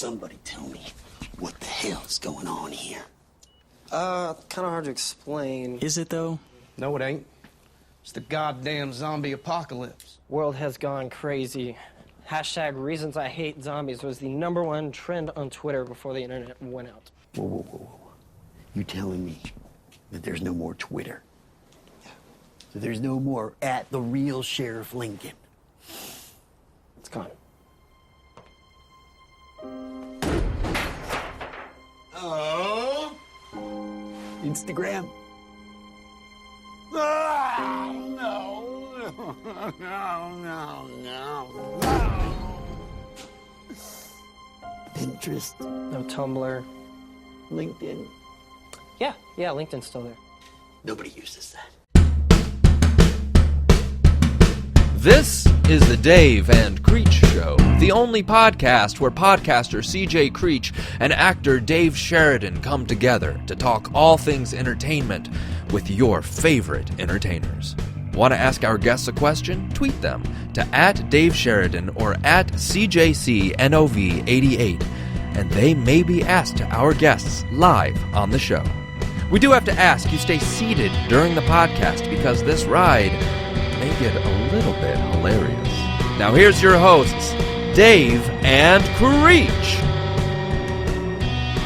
Somebody tell me what the hell's going on here. Kind of hard to explain. Is it, though? No, it ain't. It's the goddamn zombie apocalypse. World has gone crazy. Hashtag reasons I hate zombies was the #1 trend on Twitter before the internet went out. Whoa. You telling me that there's no more Twitter? So there's no more at the real Sheriff Lincoln? It's gone. Oh. Instagram. Oh, no. Pinterest. No Tumblr. LinkedIn. Yeah, LinkedIn's still there. Nobody uses that. This is the Dave and Creech Show, the only podcast where podcaster CJ Creech and actor Dave Sheridan come together to talk all things entertainment with your favorite entertainers. Want to ask our guests a question? Tweet them to @DaveSheridan or @CJCNOV88, and they may be asked to our guests live on the show. We do have to ask you stay seated during the podcast because this ride may get a little bit hilarious. Now here's your hosts, Dave and Creech.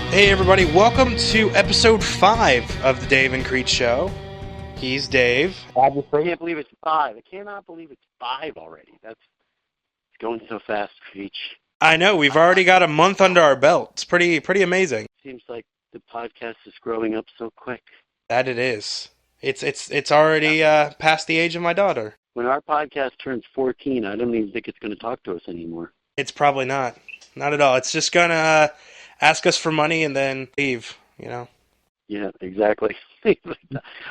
Hey everybody, welcome to episode 5 of the Dave and Creech Show. He's Dave. I can't believe it's 5. I cannot believe it's 5 already. It's going so fast, Creech. I know, we've already got a month under our belt. It's pretty amazing. Seems like the podcast is growing up so quick. That it is. It's already past the age of my daughter. When our podcast turns 14, I don't even think it's going to talk to us anymore. It's probably not. Not at all. It's just going to ask us for money and then leave, you know? Yeah, exactly.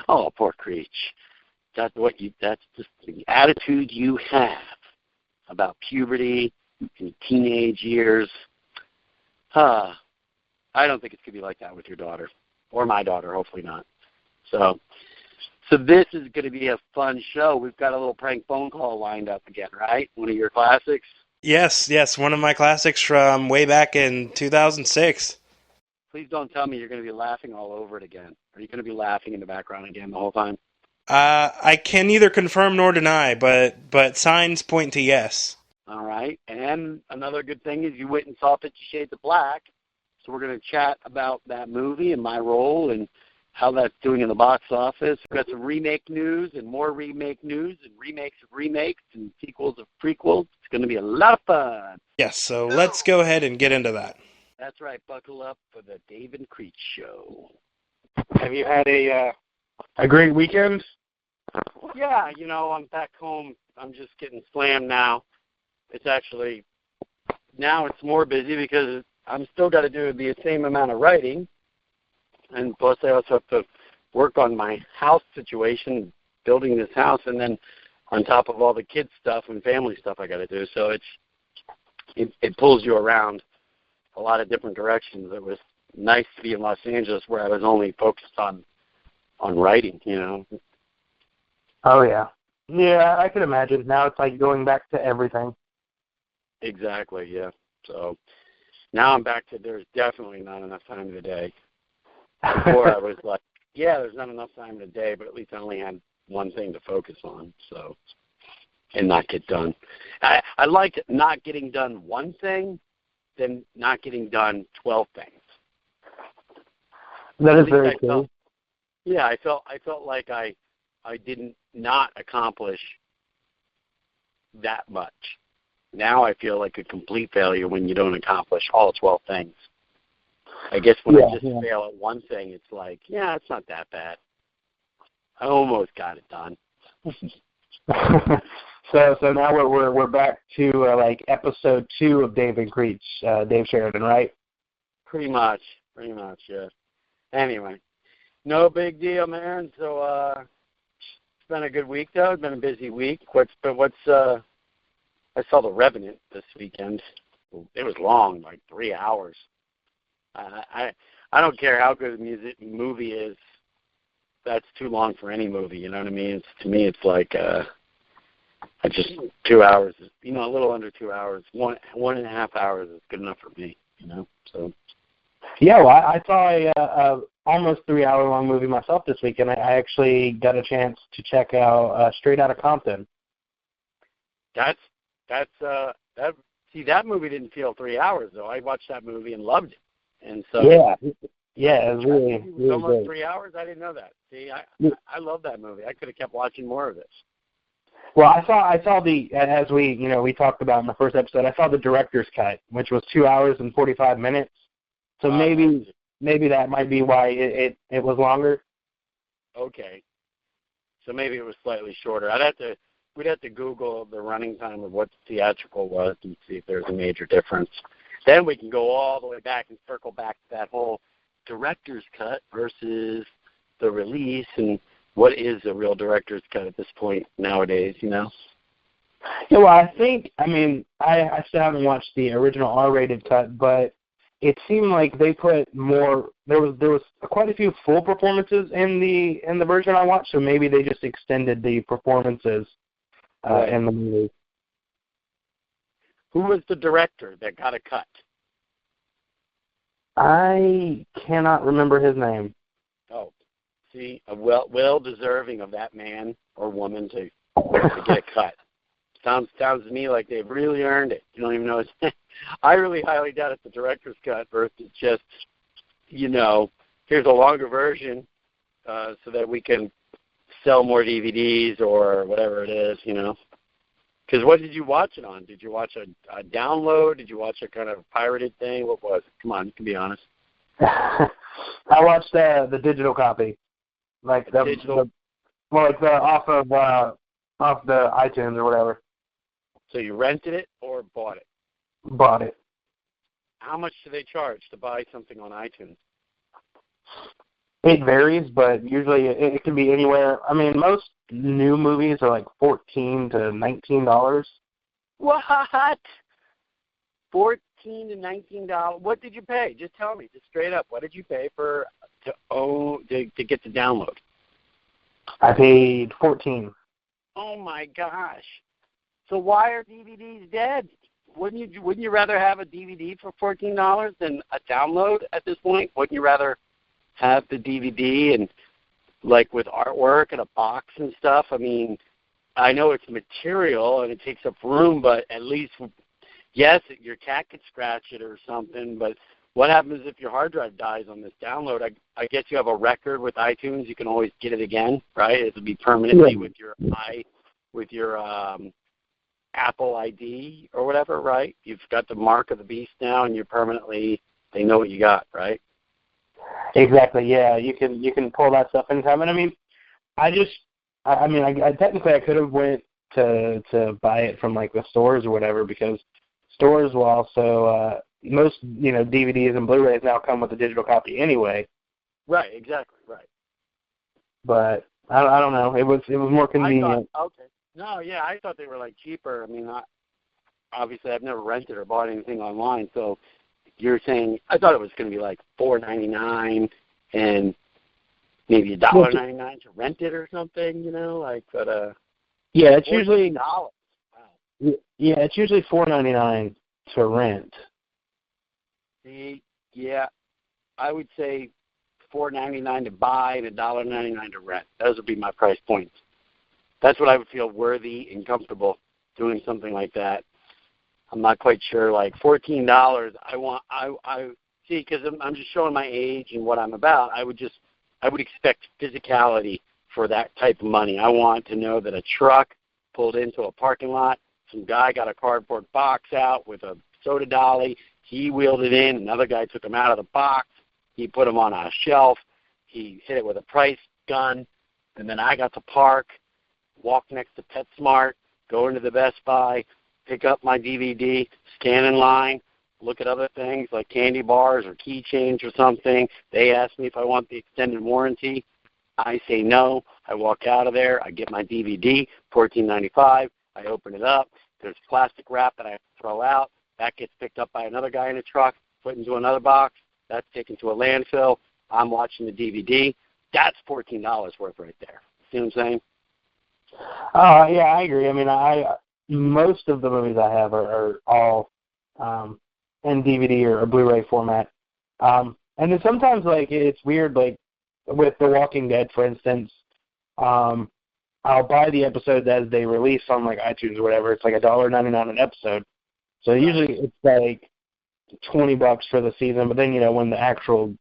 Oh, poor Creech. That's just the attitude you have about puberty and teenage years. I don't think it's going to be like that with your daughter. Or my daughter, hopefully not. So this is going to be a fun show. We've got a little prank phone call lined up again, right? One of your classics? Yes, one of my classics from way back in 2006. Please don't tell me you're going to be laughing all over it again. Are you going to be laughing in the background again the whole time? I can neither confirm nor deny, but signs point to yes. All right. And another good thing is you went and saw 50 Shades of Black. So we're going to chat about that movie and my role and how that's doing in the box office. We've got some remake news and more remake news and remakes of remakes and sequels of prequels. It's going to be a lot of fun. Yes, so let's go ahead and get into that. That's right. Buckle up for the Dave and Creech Show. Have you had a great weekend? Yeah, I'm back home. I'm just getting slammed now. Now it's more busy because I'm still got to do the same amount of writing. And plus I also have to work on my house situation, building this house, and then on top of all the kids stuff and family stuff I got to do. So it pulls you around a lot of different directions. It was nice to be in Los Angeles where I was only focused on writing, Oh, yeah. Yeah, I could imagine. Now it's like going back to everything. Exactly, yeah. So now I'm back to there's definitely not enough time in the day. Before I was like, yeah, there's not enough time in the day, but at least I only had one thing to focus on, and not get done. I like not getting done one thing than not getting done 12 things. That is very cool. Yeah, I felt like I didn't not accomplish that much. Now I feel like a complete failure when you don't accomplish all 12 things. I guess when I just fail at one thing, it's like, yeah, it's not that bad. I almost got it done. So now we're back to like episode 2 of Dave and Creech, Dave Sheridan, right? Pretty much, yeah. Anyway, no big deal, man. So it's been a good week, though. It's been a busy week. I saw The Revenant this weekend. It was long, like 3 hours. I don't care how good a movie is. That's too long for any movie. You know what I mean? To me, it's like just 2 hours. A little under 2 hours. 1.5 hours is good enough for me. So. Yeah, well, I saw a almost 3-hour-long movie myself this week, and I actually got a chance to check out Straight Outta Compton. That movie didn't feel 3 hours though. I watched that movie and loved it, and so yeah, it was really almost great. 3 hours. I didn't know that. See, I love that movie. I could have kept watching more of this. Well, I saw the, as we talked about in the first episode, I saw the director's cut, which was 2 hours and 45 minutes. So maybe that might be why it was longer. Okay. So maybe it was slightly shorter. We'd have to Google the running time of what the theatrical was and see if there's a major difference. Then we can go all the way back and circle back to that whole director's cut versus the release and what is a real director's cut at this point nowadays, Yeah, well, I still haven't watched the original R-rated cut, but it seemed like they put more. There was quite a few full performances in the version I watched, so maybe they just extended the performances in the movie. Who was the director that got a cut? I cannot remember his name. Oh, see, well deserving of that man or woman to get a cut. Sounds to me like they've really earned it. You don't even know his name. I really highly doubt it's the director's cut versus just, here's a longer version so that we can sell more DVDs or whatever it is, Because what did you watch it on? Did you watch a download? Did you watch a kind of pirated thing? What was it? Come on, you can be honest. I watched the digital copy, like the digital, off the iTunes or whatever. So you rented it or bought it? Bought it. How much do they charge to buy something on iTunes? It varies, but usually it can be anywhere. I mean, most new movies are like $14 to $19. What? $14 to $19? What did you pay? Just tell me, just straight up. What did you pay to get the download? I paid $14. Oh my gosh! So why are DVDs dead? Wouldn't you rather have a DVD for $14 than a download at this point? Wouldn't you rather have the DVD and like with artwork and a box and stuff? I mean, I know it's material and it takes up room, but at least, yes, your cat could scratch it or something, but what happens if your hard drive dies on this download? I guess you have a record with iTunes. You can always get it again, right? It'll be permanently with your Apple ID or whatever, right? You've got the mark of the beast now, and they know what you got, right? Exactly. Yeah, you can pull that stuff anytime. And I technically I could have went to buy it from like the stores or whatever, because stores will also most DVDs and Blu-rays now come with a digital copy anyway. Right. Exactly. Right. But I don't know. It was more convenient. I thought they were like cheaper. I mean, obviously I've never rented or bought anything online, so you're saying I thought it was going to be like $4.99 and maybe $1.99 to rent it or something, yeah, it's usually $14. Wow. Yeah, it's usually $4.99 to rent. Yeah, I would say $4.99 to buy and $1.99 to rent. Those would be my price points. That's what I would feel worthy and comfortable doing something like that. I'm not quite sure. Like $14, I see, because I'm just showing my age and what I'm about. I would expect physicality for that type of money. I want to know that a truck pulled into a parking lot. Some guy got a cardboard box out with a soda dolly. He wheeled it in. Another guy took him out of the box. He put him on a shelf. He hit it with a price gun. And then I got to park, walk next to PetSmart, go into the Best Buy, pick up my DVD, stand in line, look at other things like candy bars or keychains or something. They ask me if I want the extended warranty. I say no. I walk out of there. I get my DVD, $14.95. I open it up. There's plastic wrap that I have to throw out. That gets picked up by another guy in a truck, put into another box. That's taken to a landfill. I'm watching the DVD. That's $14 worth right there. See what I'm saying? Yeah, I agree. I mean, most of the movies I have are all in DVD or Blu-ray format. And then sometimes, like, it's weird, like, with The Walking Dead, for instance, I'll buy the episodes as they release on, like, iTunes or whatever. It's like $1.99 an episode. So usually it's like $20 for the season, but then, you know, when the actual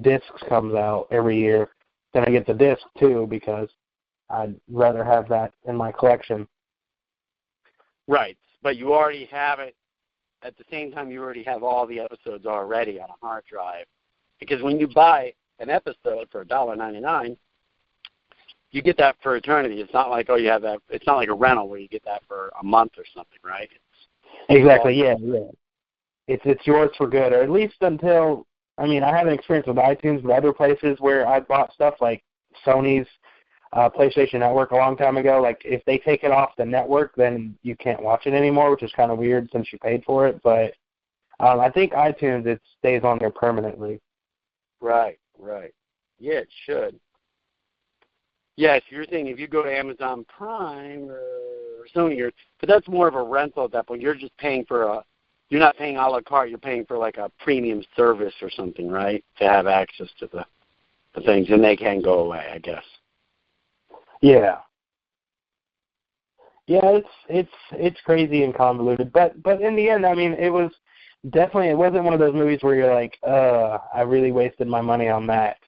discs comes out every year, then I get the disc too, because I'd rather have that in my collection. Right, but you already have it. At the same time, you already have all the episodes already on a hard drive. Because when you buy an episode for $1.99, you get that for eternity. It's not like, oh, you have that. It's not like a rental where you get that for a month or something, right? Exactly, yeah. It's yours for good, or at least until, I mean, I haven't experienced with iTunes, but other places where I bought stuff like Sony's PlayStation Network a long time ago, like if they take it off the network, then you can't watch it anymore, which is kind of weird since you paid for it. But I think iTunes, it stays on there permanently. Right. Yeah, it should. Yes, you're saying if you go to Amazon Prime or Sony, but that's more of a rental at that point. You're just paying for you're not paying a la carte, you're paying for like a premium service or something, right? To have access to the things, and they can go away, I guess. Yeah. Yeah, it's crazy and convoluted, but in the end, I mean, it wasn't one of those movies where you're like, I really wasted my money on that.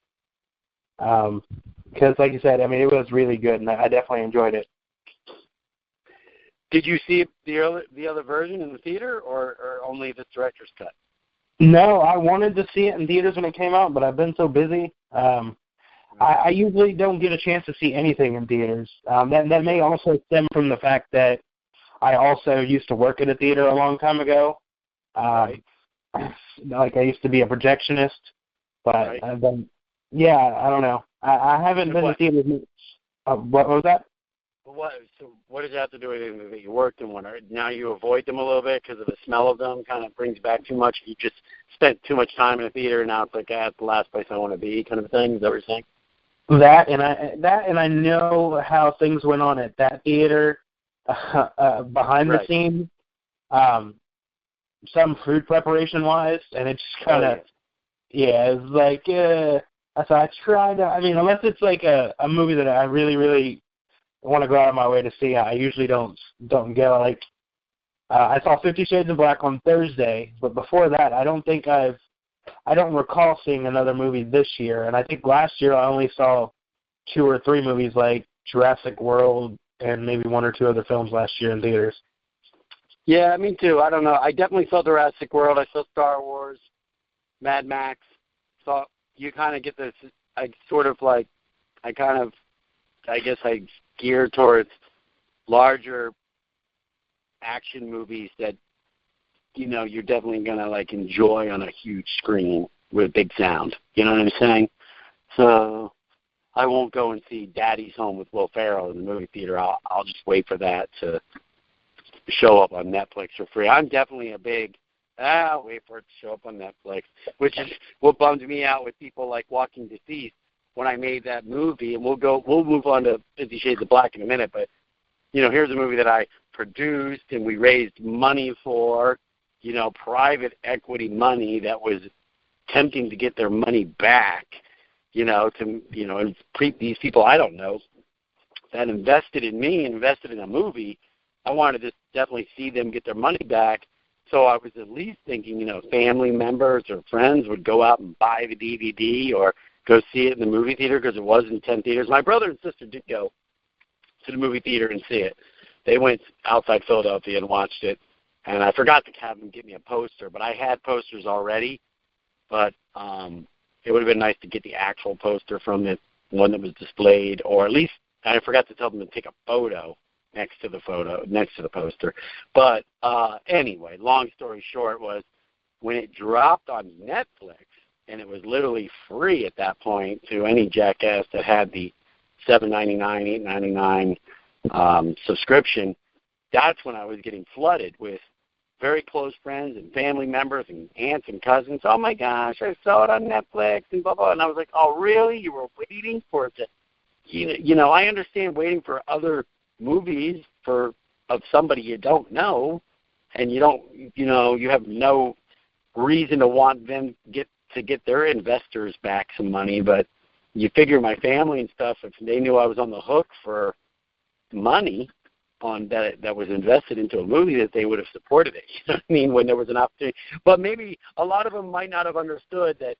Because like you said, I mean, it was really good, and I definitely enjoyed it. Did you see the other version in the theater, or only the director's cut? No, I wanted to see it in theaters when it came out, but I've been so busy. I usually don't get a chance to see anything in theaters. That may also stem from the fact that I also used to work at a theater a long time ago. Like I used to be a projectionist, but I've been, I don't know. I haven't been to theaters. What was that? What does it have to do with anything that you worked in one? Now you avoid them a little bit because of the smell of them, kind of brings back too much. You just spent too much time in a theater, and now it's like, that's the last place I want to be, kind of a thing. Is that what you're saying? That and I know how things went on at that theater behind the scenes, some food preparation wise, and it's just kind of it's like so I try to. I mean, unless it's like a movie that I really, really want to go out of my way to see, I usually don't go. Like I saw 50 Shades of Black on Thursday, but before that, I don't recall seeing another movie this year. And I think last year I only saw 2 or 3 movies, like Jurassic World and maybe 1 or 2 other films last year in theaters. Yeah, me too. I don't know. I definitely saw Jurassic World. I saw Star Wars, Mad Max. So you kind of get this. I guess I gear towards larger action movies that, you know, you're definitely going to, like, enjoy on a huge screen with big sound. You know what I'm saying? So I won't go and see Daddy's Home with Will Ferrell in the movie theater. I'll just wait for that to show up on Netflix for free. I'm definitely a big, I'll wait for it to show up on Netflix, which is what bummed me out with people like Walking Deceased when I made that movie. And we'll move on to 50 Shades of Black in a minute, but, you know, here's a movie that I produced and we raised money for, you know, private equity money that was attempting to get their money back, you know, and these people I don't know that invested in me, invested in a movie. I wanted to definitely see them get their money back. So I was at least thinking, you know, family members or friends would go out and buy the DVD or go see it in the movie theater because it was in 10 theaters. My brother and sister did go to the movie theater and see it. They went outside Philadelphia and watched it. And I forgot to have them get me a poster, but I had posters already. But it would have been nice to get the actual poster from it, one that was displayed, or at least I forgot to tell them to take a photo next to the poster. But anyway, long story short was when it dropped on Netflix, and it was literally free at that point to any jackass that had the $7.99, $8.99 subscription, that's when I was getting flooded with very close friends and family members and aunts and cousins. Oh, my gosh, I saw it on Netflix and blah, blah. And I was like, oh, really? You were waiting for it to, you know, I understand waiting for other movies of somebody you don't know, and you don't, you know, you have no reason to want them to get their investors back some money, but you figure my family and stuff, if they knew I was on the hook for money on that was invested into a movie, that they would have supported it. You know what I mean? When there was an opportunity. But maybe a lot of them might not have understood that,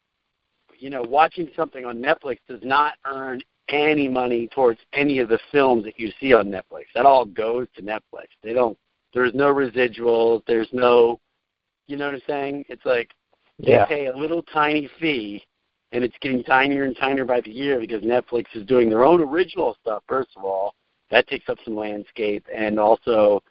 watching something on Netflix does not earn any money towards any of the films that you see on Netflix. That all goes to Netflix. There's no residuals. There's no, you know what I'm saying? It's like they pay a little tiny fee, and it's getting tinier and tinier by the year because Netflix is doing their own original stuff, first of all. That takes up some landscape, and also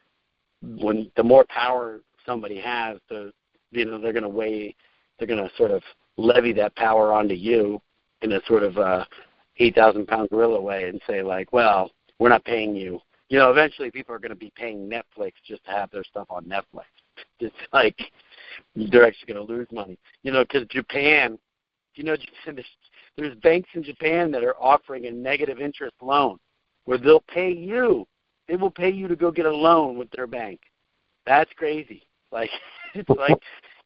when the more power somebody has, they're going to sort of levy that power onto you in a sort of 8,000-pound gorilla way and say, like, well, we're not paying you. Eventually people are going to be paying Netflix just to have their stuff on Netflix. It's like they're actually going to lose money. Because Japan, there's banks in Japan that are offering a negative interest loan where they'll pay you. They will pay you to go get a loan with their bank. That's crazy. It's like,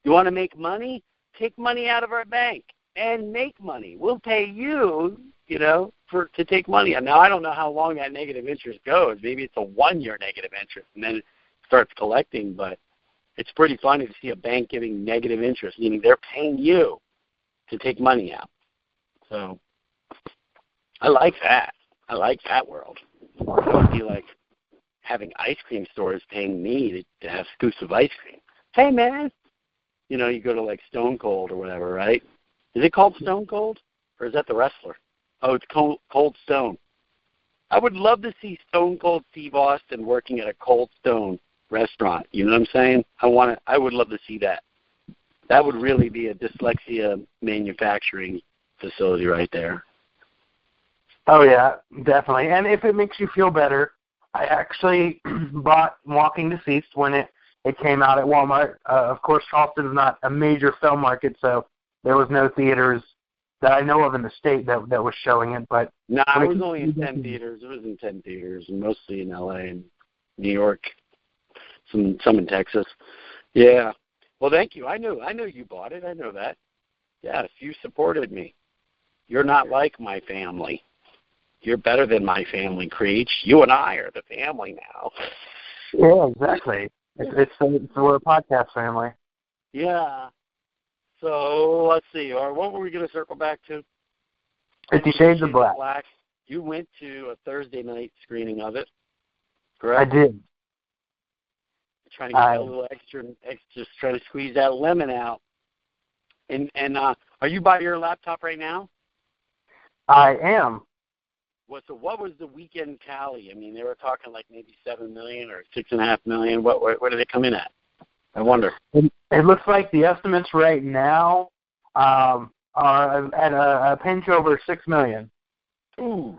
you want to make money? Take money out of our bank and make money. We'll pay you, to take money. Now, I don't know how long that negative interest goes. Maybe it's a 1-year negative interest, and then it starts collecting. But it's pretty funny to see a bank giving negative interest, meaning they're paying you to take money out. So I like that. I like that world. It would be like having ice cream stores paying me to have scoops of ice cream. Hey, man. You go to like Stone Cold or whatever, right? Is it called Stone Cold? Or is that the wrestler? Oh, it's Cold Stone. I would love to see Stone Cold Steve Austin working at a Cold Stone restaurant. You know what I'm saying? I would love to see that. That would really be a dyslexia manufacturing facility right there. Oh, yeah, definitely. And if it makes you feel better, I actually bought Walking Deceased when it came out at Walmart. Of course, Charleston is not a major film market, so there was no theaters that I know of in the state that was showing it. But no, it was only in 10 theaters. It was in 10 theaters, mostly in L.A. and New York, some in Texas. Yeah. Well, thank you. I know you bought it. I know that. Yes, you supported me. You're not like my family. You're better than my family, Creech. You and I are the family now. Yeah, exactly. We're a podcast family. Yeah. So let's see. Or what were we going to circle back to? 50 Shades of Black. You went to a Thursday night screening of it, correct? I did. Trying to get a little extra, just trying to squeeze that lemon out. And are you by your laptop right now? I am. So what was the weekend tally? I mean, they were talking like maybe 7 million or 6.5 million. Where did they come in at? I wonder. It looks like the estimates right now are at a pinch over 6 million. Ooh,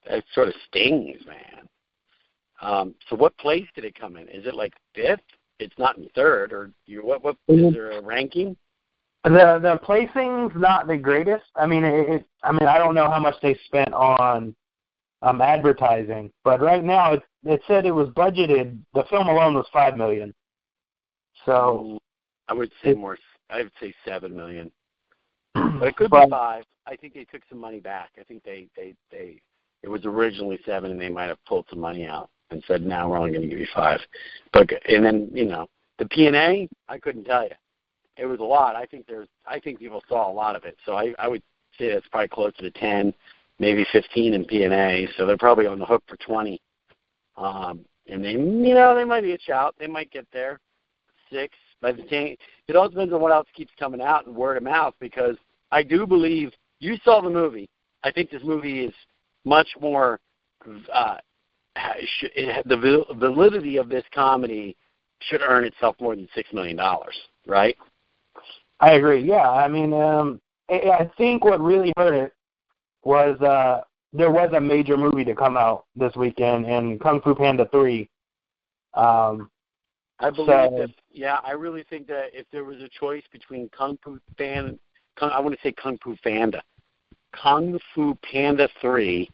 that sort of stings, man. So what place did it come in? Is it like fifth? It's not in third, or what? Is there a ranking? The placing's not the greatest. I mean, I don't know how much they spent on advertising, but right now it said it was budgeted. The film alone was $5 million. So I would say more. I would say 7 million, but it could be 5. I think they took some money back. I think they it was originally 7, and they might have pulled some money out and said, "Now we're only going to give you 5." But and then the P&A, I couldn't tell you. It was a lot. I think people saw a lot of it. So I would say it's probably closer to 10, maybe 15 in P&A. So they're probably on the hook for 20. And they might be a shout. They might get there. 6. But it all depends on what else keeps coming out and word of mouth, because I do believe you saw the movie. I think this movie is much more the validity of this comedy should earn itself more than $6 million, right? I agree. Yeah, I mean, I think what really hurt it was there was a major movie to come out this weekend, in Kung Fu Panda 3. I believe that. Yeah, I really think that if there was a choice between Kung Fu Panda 3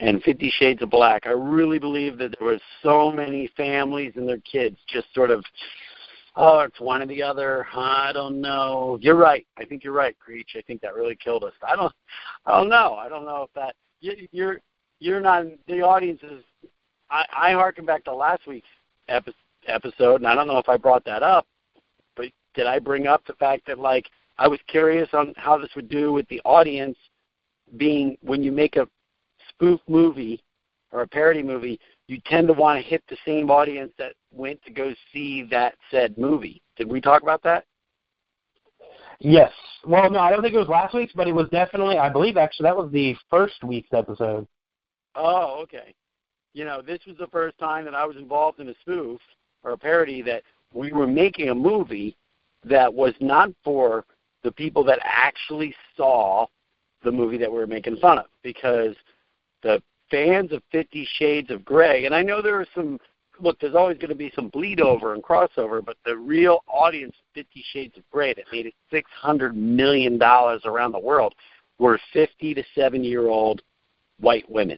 and 50 Shades of Black, I really believe that there were so many families and their kids just sort of Oh, it's one or the other. I don't know. You're right. I think you're right, Creech. I think that really killed us. I don't know. I don't know if that you're not the audience is. I harken back to last week's episode, and I don't know if I brought that up, but did I bring up the fact that like I was curious on how this would do with the audience being when you make a spoof movie or a parody movie, you tend to want to hit the same audience that went to go see that said movie. Did we talk about that? Yes. Well, no, I don't think it was last week's, but it was definitely, I believe actually that was the first week's episode. Oh, okay. You know, this was the first time that I was involved in a spoof or a parody that we were making a movie that was not for the people that actually saw the movie that we were making fun of, because the fans of 50 Shades of Grey, and I know there are some, look, there's always going to be some bleed over and crossover, but the real audience of 50 Shades of Grey that made it $600 million around the world were 50 to 70-year-old white women.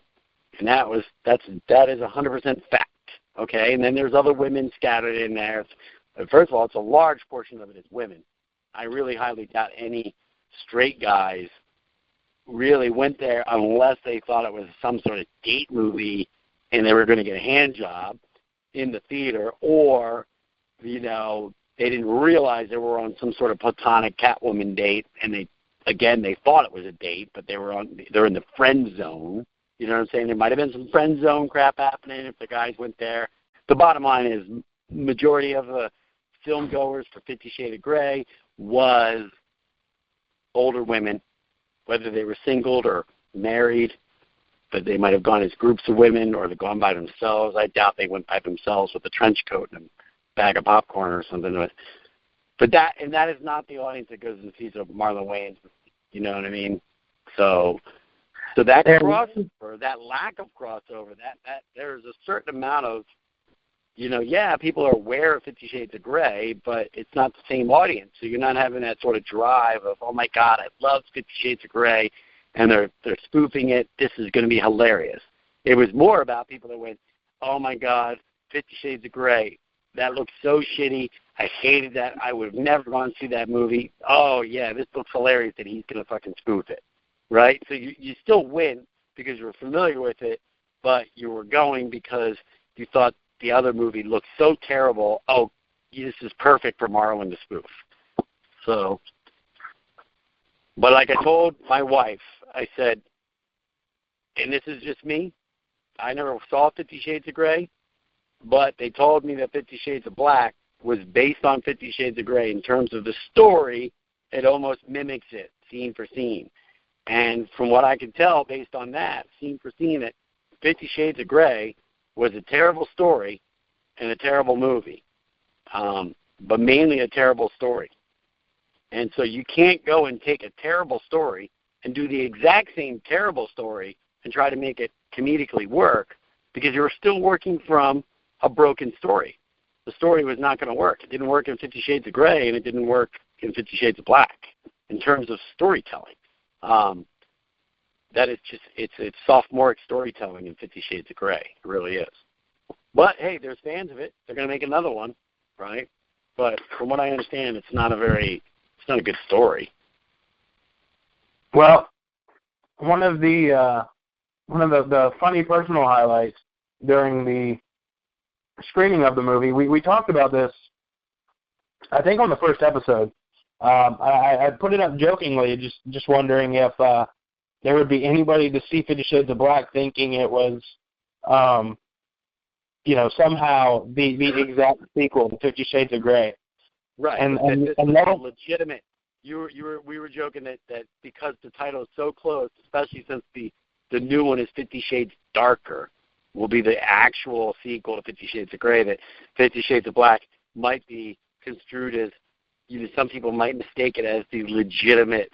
And that is 100% fact, okay? And then there's other women scattered in there. First of all, it's a large portion of it is women. I really highly doubt any straight guys really went there unless they thought it was some sort of date movie and they were going to get a hand job in the theater, or, you know, they didn't realize they were on some sort of platonic Catwoman date, and they thought it was a date, but they're in the friend zone. You know what I'm saying? There might have been some friend zone crap happening if the guys went there. The bottom line is majority of the film goers for 50 Shades of Grey was older women, whether they were singled or married, but they might have gone as groups of women or they've gone by themselves. I doubt they went by themselves with a trench coat and a bag of popcorn or something. But that is not the audience that goes and sees a Marlon Wayans. You know what I mean? So that crossover, that lack of crossover, that there's a certain amount of, you know, yeah, people are aware of 50 Shades of Grey, but it's not the same audience. So you're not having that sort of drive of, oh my God, I love 50 Shades of Grey, and they're spoofing it. This is going to be hilarious. It was more about people that went, oh my God, 50 Shades of Grey. That looks so shitty. I hated that. I would have never gone to see that movie. Oh yeah, this looks hilarious that he's going to fucking spoof it. Right? So you still win because you were familiar with it, but you were going because you thought the other movie looked so terrible. Oh, this is perfect for Marlon to spoof. So, but like I told my wife, I said, and this is just me, I never saw 50 Shades of Grey, but they told me that 50 Shades of Black was based on 50 Shades of Grey in terms of the story. It almost mimics it, scene for scene. And from what I can tell, based on that, scene for scene, that 50 Shades of Grey was a terrible story and a terrible movie, but mainly a terrible story. And so you can't go and take a terrible story and do the exact same terrible story and try to make it comedically work, because you're still working from a broken story. The story was not going to work. It didn't work in 50 Shades of Grey, and it didn't work in 50 Shades of Black in terms of storytelling. That is just, it's sophomoric storytelling in 50 Shades of Grey. It really is. But, hey, there's fans of it. They're going to make another one, right? But from what I understand, it's not a good story. Well, one of the funny personal highlights during the screening of the movie, we talked about this, I think, on the first episode. I put it up jokingly, just wondering if there would be anybody to see 50 Shades of Black thinking it was, somehow the exact sequel to 50 Shades of Grey. Right, and this was that legitimate. We were joking that because the title is so close, especially since the new one is 50 Shades Darker, will be the actual sequel to 50 Shades of Grey, that 50 Shades of Black might be construed as, some people might mistake it as the legitimate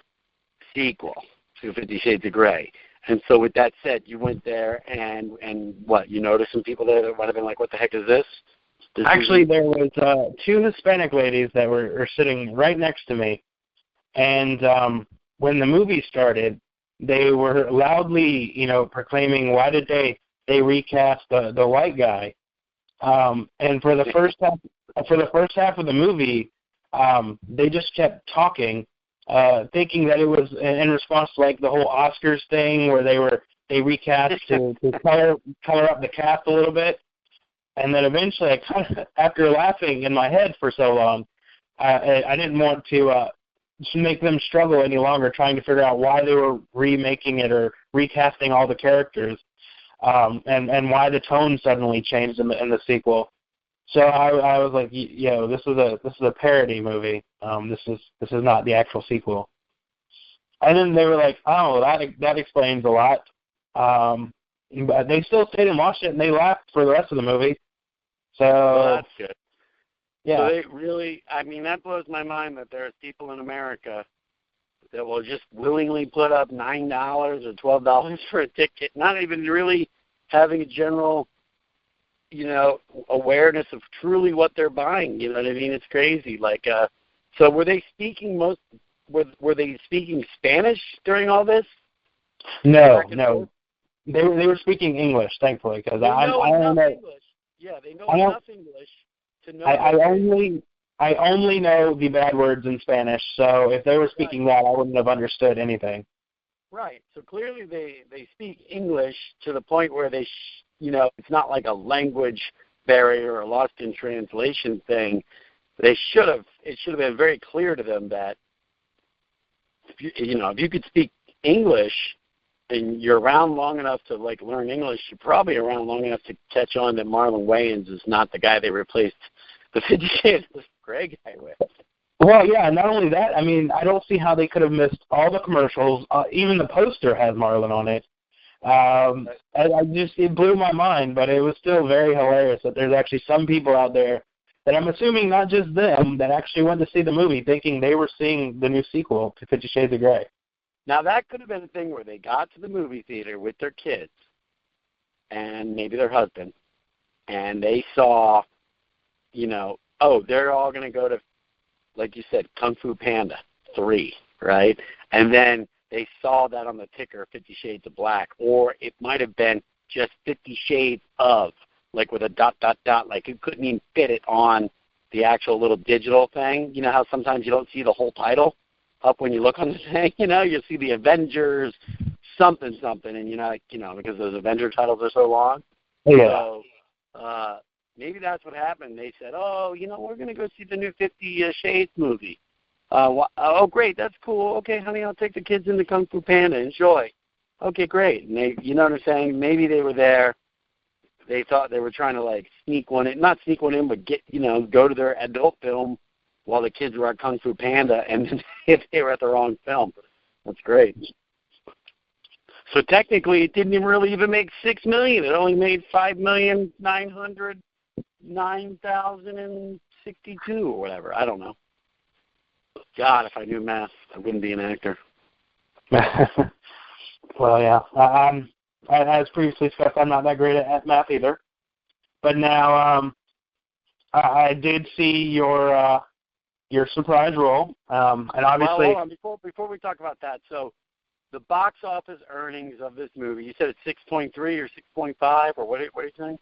sequel to 50 Shades of Grey. And so with that said, you went there and what, you noticed some people there that might have been like, what the heck is this? Actually, there was two Hispanic ladies that were sitting right next to me. And when the movie started, they were loudly, proclaiming, why did they recast the white guy? And for the for the first half of the movie, they just kept talking, thinking that it was in response to like the whole Oscars thing where they recast to color up the cast a little bit. And then eventually, after laughing in my head for so long, I didn't want to make them struggle any longer trying to figure out why they were remaking it or recasting all the characters, and why the tone suddenly changed in the sequel. So I was like, yo, this is a parody movie. This is not the actual sequel. And then they were like, oh, that explains a lot. But they still stayed and watched it, and they laughed for the rest of the movie. So well, that's good. Yeah. So they really, I mean, that blows my mind that there's people in America that will just willingly put up $9 or $12 for a ticket, not even really having a general, awareness of truly what they're buying. You know what I mean? It's crazy. Like, so were they speaking were they speaking Spanish during all this? No. They were speaking English, thankfully, because I don't know English. Yeah, they know enough English to know. I only know the bad words in Spanish, so if they were speaking that, I wouldn't have understood anything. Right. So clearly they speak English to the point where they, it's not like a language barrier or a lost in translation thing. It should have been very clear to them that if you could speak English and you're around long enough to like learn English, you're probably around long enough to catch on that Marlon Wayans is not the guy they replaced the 50 Shades of Grey guy with. Well, yeah, not only that, I mean, I don't see how they could have missed all the commercials. Even the poster has Marlon on it. It blew my mind, but it was still very hilarious that there's actually some people out there that I'm assuming not just them that actually went to see the movie thinking they were seeing the new sequel to 50 Shades of Grey. Now, that could have been a thing where they got to the movie theater with their kids and maybe their husband, and they saw, they're all going to go to, like you said, Kung Fu Panda 3, right? And then they saw that on the ticker, 50 Shades of Black, or it might have been just 50 Shades of, like with a ... like you couldn't even fit it on the actual little digital thing. You know how sometimes you don't see the whole title up when you look on the thing? You'll see the Avengers something, and because those Avenger titles are so long. Yeah. So maybe that's what happened. They said, we're going to go see the new 50 Shades movie. Oh, great, that's cool. Okay, honey, I'll take the kids into Kung Fu Panda. Enjoy. Okay, great. And they, you know what I'm saying? Maybe they were there. They thought they were trying to, like, not sneak one in, but go to their adult film while the kids were at Kung Fu Panda, and then they were at the wrong film. That's great. So technically, it didn't really even make $6 million. It only made $5,909,062 or whatever. I don't know. God, if I knew math, I wouldn't be an actor. Well, yeah. As previously discussed, I'm not that great at math either. But now I did see your surprise roll, and obviously. Well, hold on. Before we talk about that, so the box office earnings of this movie, you said it's 6.3 or 6.5, or what are you saying?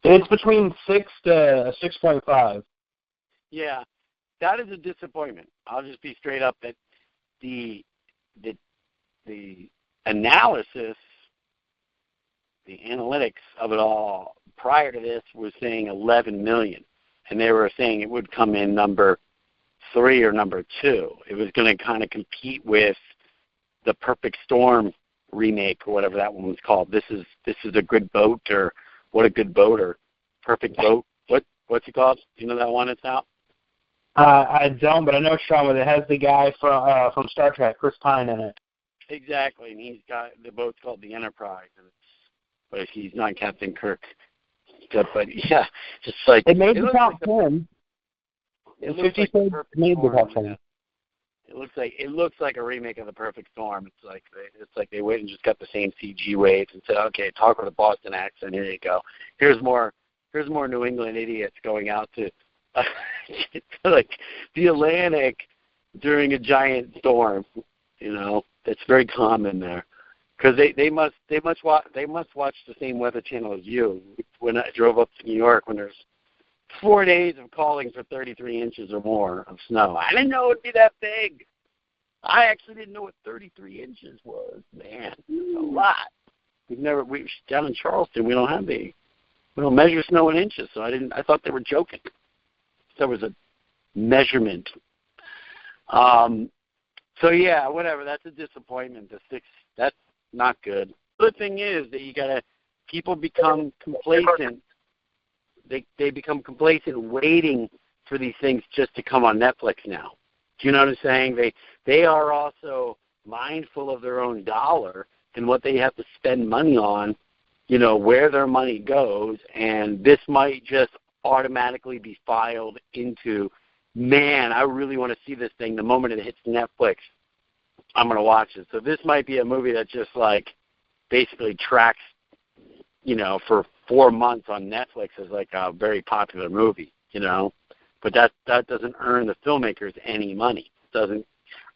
It's between 6 to 6.5. Yeah, that is a disappointment. I'll just be straight up that the analysis, the analytics of it all prior to this was saying 11 million, and they were saying it would come in number 3 or number 2. It was going to kind of compete with the Perfect Storm remake or whatever that one was called. This is a good boat, or What a Good Boat, or Perfect Boat. What's it called? Do you know that one that's out? I don't, but I know Sean, it has the guy from Star Trek, Chris Pine, in it. Exactly, and he's got the boat's called the Enterprise, but he's not Captain Kirk. But yeah, just like it made the top 10. It looks like the Perfect made the top Storm. 10. It looks like a remake of the Perfect Storm. It's like they went and just got the same CG waves and said, okay, talk with a Boston accent. Here you go. Here's more New England idiots going out to like the Atlantic during a giant storm. That's very common there, because they must watch the same Weather Channel as you. When I drove up to New York, when there's 4 days of calling for 33 inches or more of snow. I didn't know it would be that big. I actually didn't know what 33 inches was. Man, a lot. Down in Charleston, we don't measure snow in inches, so I thought they were joking. There was a measurement. So yeah, whatever. That's a disappointment. That's not good. The thing is that people become complacent. They become complacent waiting for these things just to come on Netflix now. Do you know what I'm saying? They are also mindful of their own dollar and what they have to spend money on, where their money goes, and this might just automatically be filed into, man, I really want to see this thing. The moment it hits Netflix, I'm going to watch it. So this might be a movie that just basically tracks, for 4 months on Netflix as a very popular movie, But that doesn't earn the filmmakers any money. It doesn't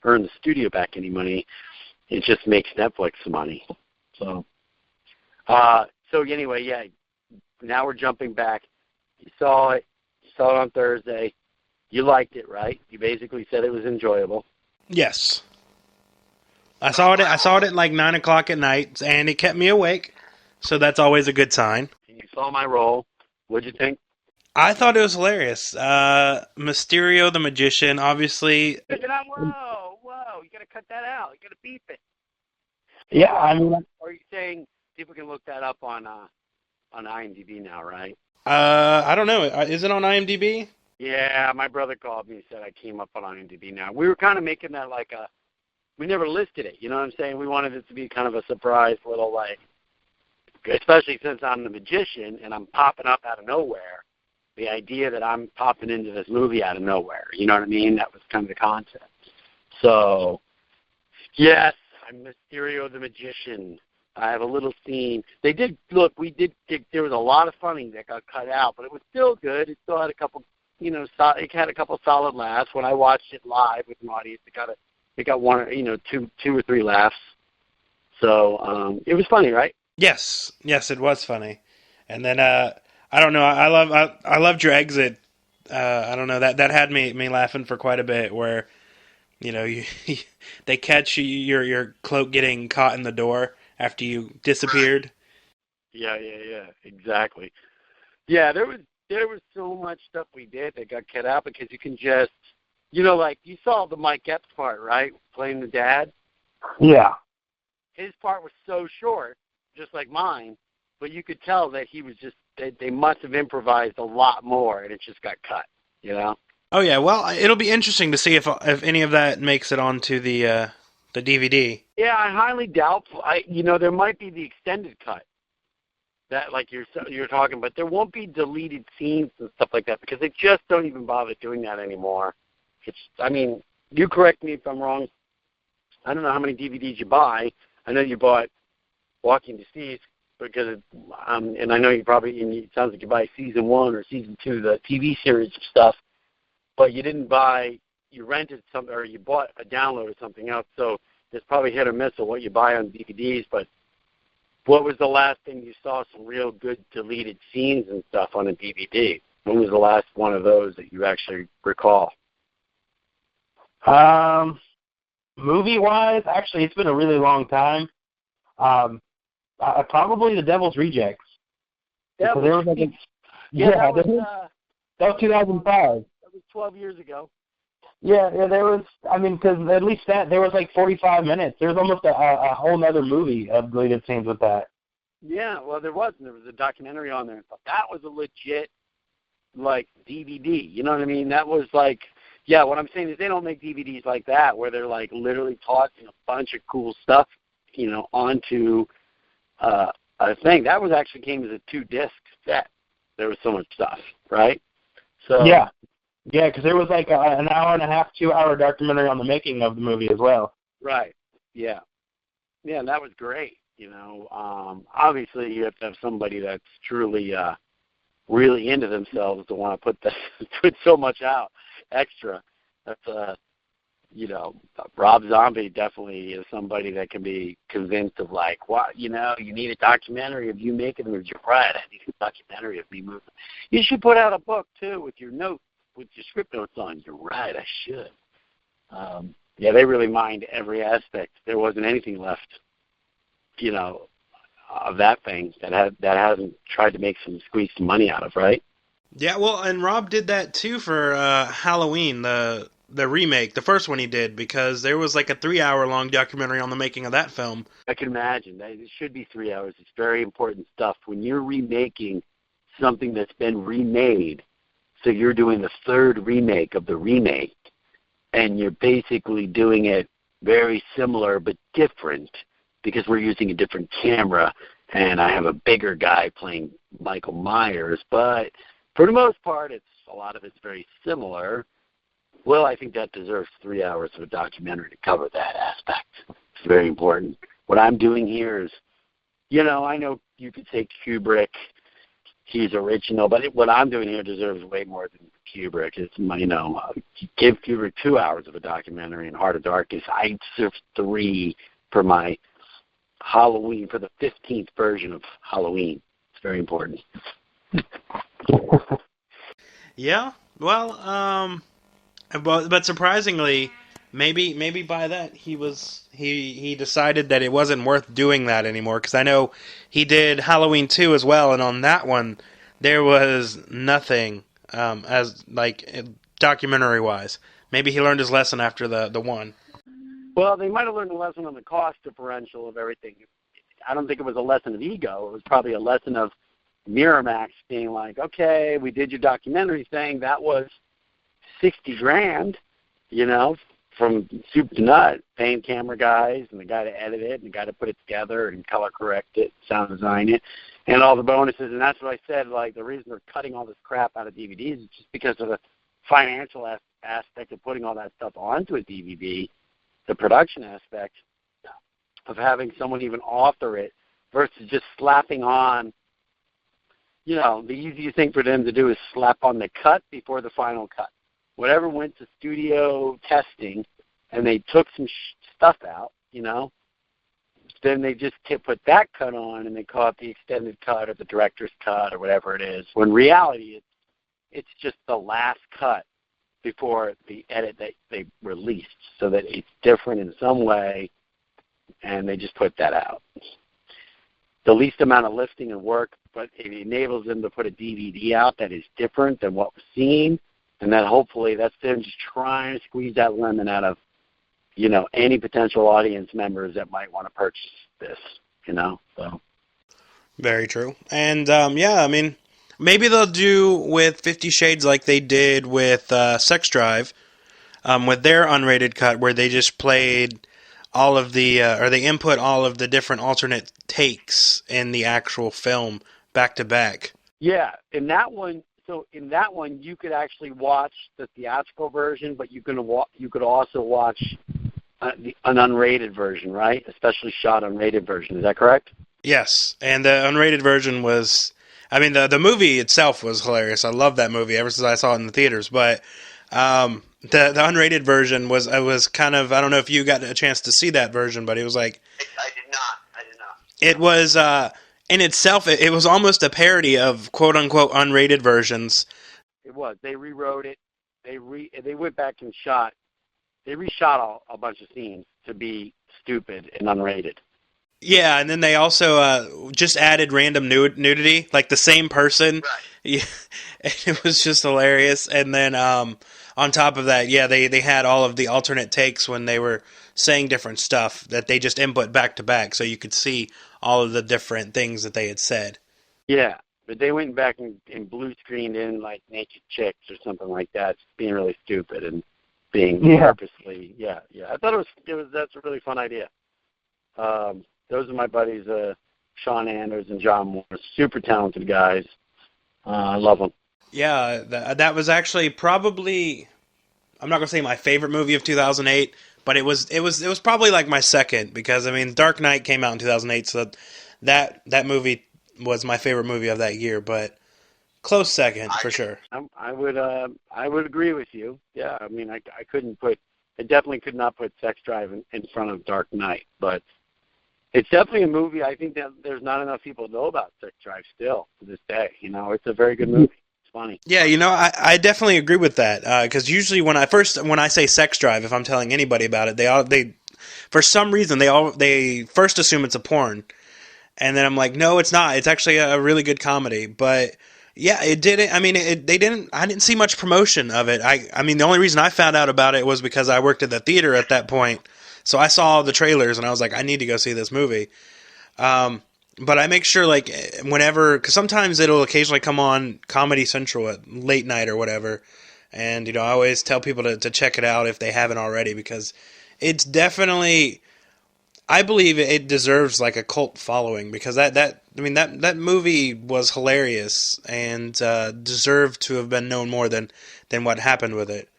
earn the studio back any money. It just makes Netflix some money. So anyway, yeah. Now we're jumping back. You saw it on Thursday. You liked it, right? You basically said it was enjoyable. Yes. I saw it at 9 o'clock at night, and it kept me awake. So that's always a good sign. And you saw my role. What'd you think? I thought it was hilarious. Mysterio the Magician, obviously. Whoa! You gotta cut that out. You gotta beep it. Yeah, I mean. Or are you saying people can look that up on IMDb now, right? I don't know. Is it on IMDb? Yeah, my brother called me and said I came up on IMDb now. We were kind of making that we never listed it. You know what I'm saying? We wanted it to be kind of a surprise little especially since I'm the magician and I'm popping up out of nowhere. The idea that I'm popping into this movie out of nowhere, you know what I mean? That was kind of the concept. So, yes, I'm Mysterio the Magician. I have a little scene. There was a lot of funny that got cut out, but it was still good. It still had a couple, it had a couple solid laughs. When I watched it live with an audience, it got one, two or three laughs. So, it was funny, right? Yes, it was funny. And then I don't know. I loved your exit. I don't know, that had me laughing for quite a bit. Where they catch your cloak getting caught in the door after you disappeared. Yeah, exactly. Yeah, there was so much stuff we did that got cut out because you can just, you saw the Mike Epps part, right? Playing the dad. Yeah. His part was so short, just like mine, but you could tell that he was just, they must have improvised a lot more, and it just got cut, Oh yeah, well, it'll be interesting to see if any of that makes it onto the DVD. Yeah, I highly doubt. There might be the extended cut that, you're talking, but there won't be deleted scenes and stuff like that because they just don't even bother doing that anymore. You correct me if I'm wrong. I don't know how many DVDs you buy. I know you bought Walking Deceased because, and I know it sounds like you buy season 1 or season 2, the TV series of stuff, but you didn't buy, you rented something or you bought a download or something else. So it's probably hit or miss on what you buy on DVDs. But what was the last thing you saw some real good deleted scenes and stuff on a DVD? When was the last one of those that you actually recall? Movie-wise, actually, it's been a really long time. Probably The Devil's Rejects. That was 2005. That was 12 years ago. Yeah, there was, because at least there was 45 minutes. There was almost a whole other movie of deleted scenes with that. Yeah, well, there was. And there was a documentary on there. But that was a legit, DVD. You know what I mean? That was yeah, what I'm saying is they don't make DVDs like that where they're, literally tossing a bunch of cool stuff, onto a thing. That was actually came as a 2-disc set. There was so much stuff, right? So yeah, because there was an hour and a half, 2-hour documentary on the making of the movie as well. Right. Yeah. Yeah, and that was great. Obviously you have to have somebody that's truly really into themselves to want to put so much out extra. That's Rob Zombie definitely is somebody that can be convinced of like, what, you need a documentary of you making them. You're right, I need a documentary of me moving. You should put out a book too with your script notes on. You're right, I should. They really mined every aspect. There wasn't anything left, of that thing that hasn't tried to squeeze some money out of, right? Yeah, well, and Rob did that too for Halloween, the remake, the first one he did, because there was like a 3-hour-long documentary on the making of that film. I can imagine. It should be 3 hours. It's very important stuff. When you're remaking something that's been remade, so you're doing the third remake of the remake, and you're basically doing it very similar but different because we're using a different camera, and I have a bigger guy playing Michael Myers, but for the most part, a lot of it's very similar. Well, I think that deserves 3 hours of a documentary to cover that aspect. It's very important. What I'm doing here is, I know you could say Kubrick, he's original, but what I'm doing here deserves way more than Kubrick. It's give Kubrick 2 hours of a documentary in Heart of Darkness. I deserve 3 for my Halloween, for the 15th version of Halloween. It's very important. Yeah, well, but surprisingly, maybe by that he decided that it wasn't worth doing that anymore, because I know he did Halloween 2 as well, and on that one there was nothing as like documentary wise. Maybe he learned his lesson after the one. Well, they might have learned a lesson on the cost differential of everything. I don't think it was a lesson of ego. It was probably a lesson of Miramax being like, okay, we did your documentary thing. That was $60,000, from soup to nut, paying camera guys and the guy to edit it and the guy to put it together and color correct it, sound design it, and all the bonuses. And that's what I said, like, the reason they're cutting all this crap out of DVDs is just because of the financial aspect of putting all that stuff onto a DVD, the production aspect of having someone even author it versus just slapping on. The easiest thing for them to do is slap on the cut before the final cut. Whatever went to studio testing, and they took some stuff out, then they just put that cut on, and they call it the extended cut or the director's cut or whatever it is. When in reality, it's just the last cut before the edit that they released, so that it's different in some way, and they just put that out. The least amount of lifting and work, but it enables them to put a DVD out that is different than what we're seeing, and that hopefully that's them just trying to squeeze that lemon out of, any potential audience members that might want to purchase this, so. Very true. And, maybe they'll do with 50 Shades like they did with Sex Drive, with their unrated cut, where they just played all of the, or they input all of the different alternate takes in the actual film back to back. Yeah, in that one, you could actually watch the theatrical version, but you could also watch an unrated version, right? Especially shot unrated version. Is that correct? Yes, and the unrated version was, the movie itself was hilarious. I love that movie ever since I saw it in the theaters, but the unrated version was kind of, I don't know if you got a chance to see that version, but it was like... I did not. It was, in itself, it was almost a parody of quote-unquote unrated versions. It was. They rewrote it. They went back and they reshot a bunch of scenes to be stupid and unrated. Yeah, and then they also just added random nudity, like the same person. Right. Yeah, it was just hilarious. And then on top of that, they had all of the alternate takes when they were saying different stuff that they just input back to back, so you could see all of the different things that they had said. Yeah, but they went back and blue screened in like naked chicks or something like that, being really stupid and being purposely. Yeah. I thought that's a really fun idea. Those are my buddies, Sean Anders and John Moore, super talented guys. I love them. Yeah, that was actually probably, I'm not gonna say my favorite movie of 2008, but it was probably like my second, because Dark Knight came out in 2008, so that movie was my favorite movie of that year, but close second for sure. I would agree with you. Yeah, I couldn't put I definitely could not put Sex Drive in front of Dark Knight, but it's definitely a movie. I think that there's not enough people know about Sex Drive still to this day. You know, it's a very good movie. It's funny. Yeah, you know, I definitely agree with that, because usually when I say Sex Drive, if I'm telling anybody about it, they for some reason they first assume it's a porn, and then I'm like, no, it's not. It's actually a really good comedy. But yeah, it didn't. I mean, they didn't. I didn't see much promotion of it. I mean, the only reason I found out about it was because I worked at the theater at that point, so I saw the trailers and I was like, I need to go see this movie. But I make sure, like, whenever, because sometimes it'll occasionally come on Comedy Central at late night or whatever, and, you know, I always tell people to check it out if they haven't already, because it's definitely, I believe it deserves, like, a cult following, because that movie was hilarious, and deserved to have been known more than what happened with it.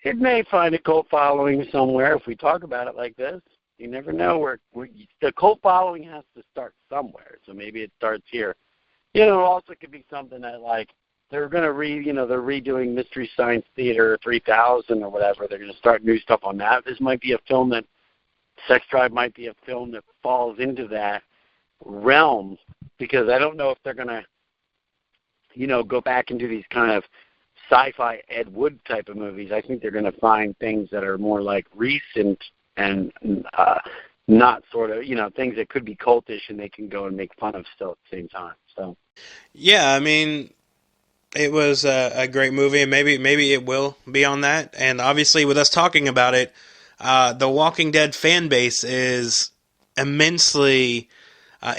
It may find a cult following somewhere if we talk about it like this. You never know where the cult following has to start somewhere. So maybe it starts here. You know, it also could be something that, like, they're going to they're redoing Mystery Science Theater 3000 or whatever. They're going to start new stuff on that. This might be a film that, Sex Drive might be a film that falls into that realm, because I don't know if they're going to, you know, go back into these kind of sci-fi Ed Wood type of movies. I think they're going to find things that are more like recent and not sort of, you know, things that could be cultish and they can go and make fun of still at the same time. So, yeah, I mean, it was a great movie, and maybe it will be on that. And obviously, with us talking about it, the Walking Dead fan base is immensely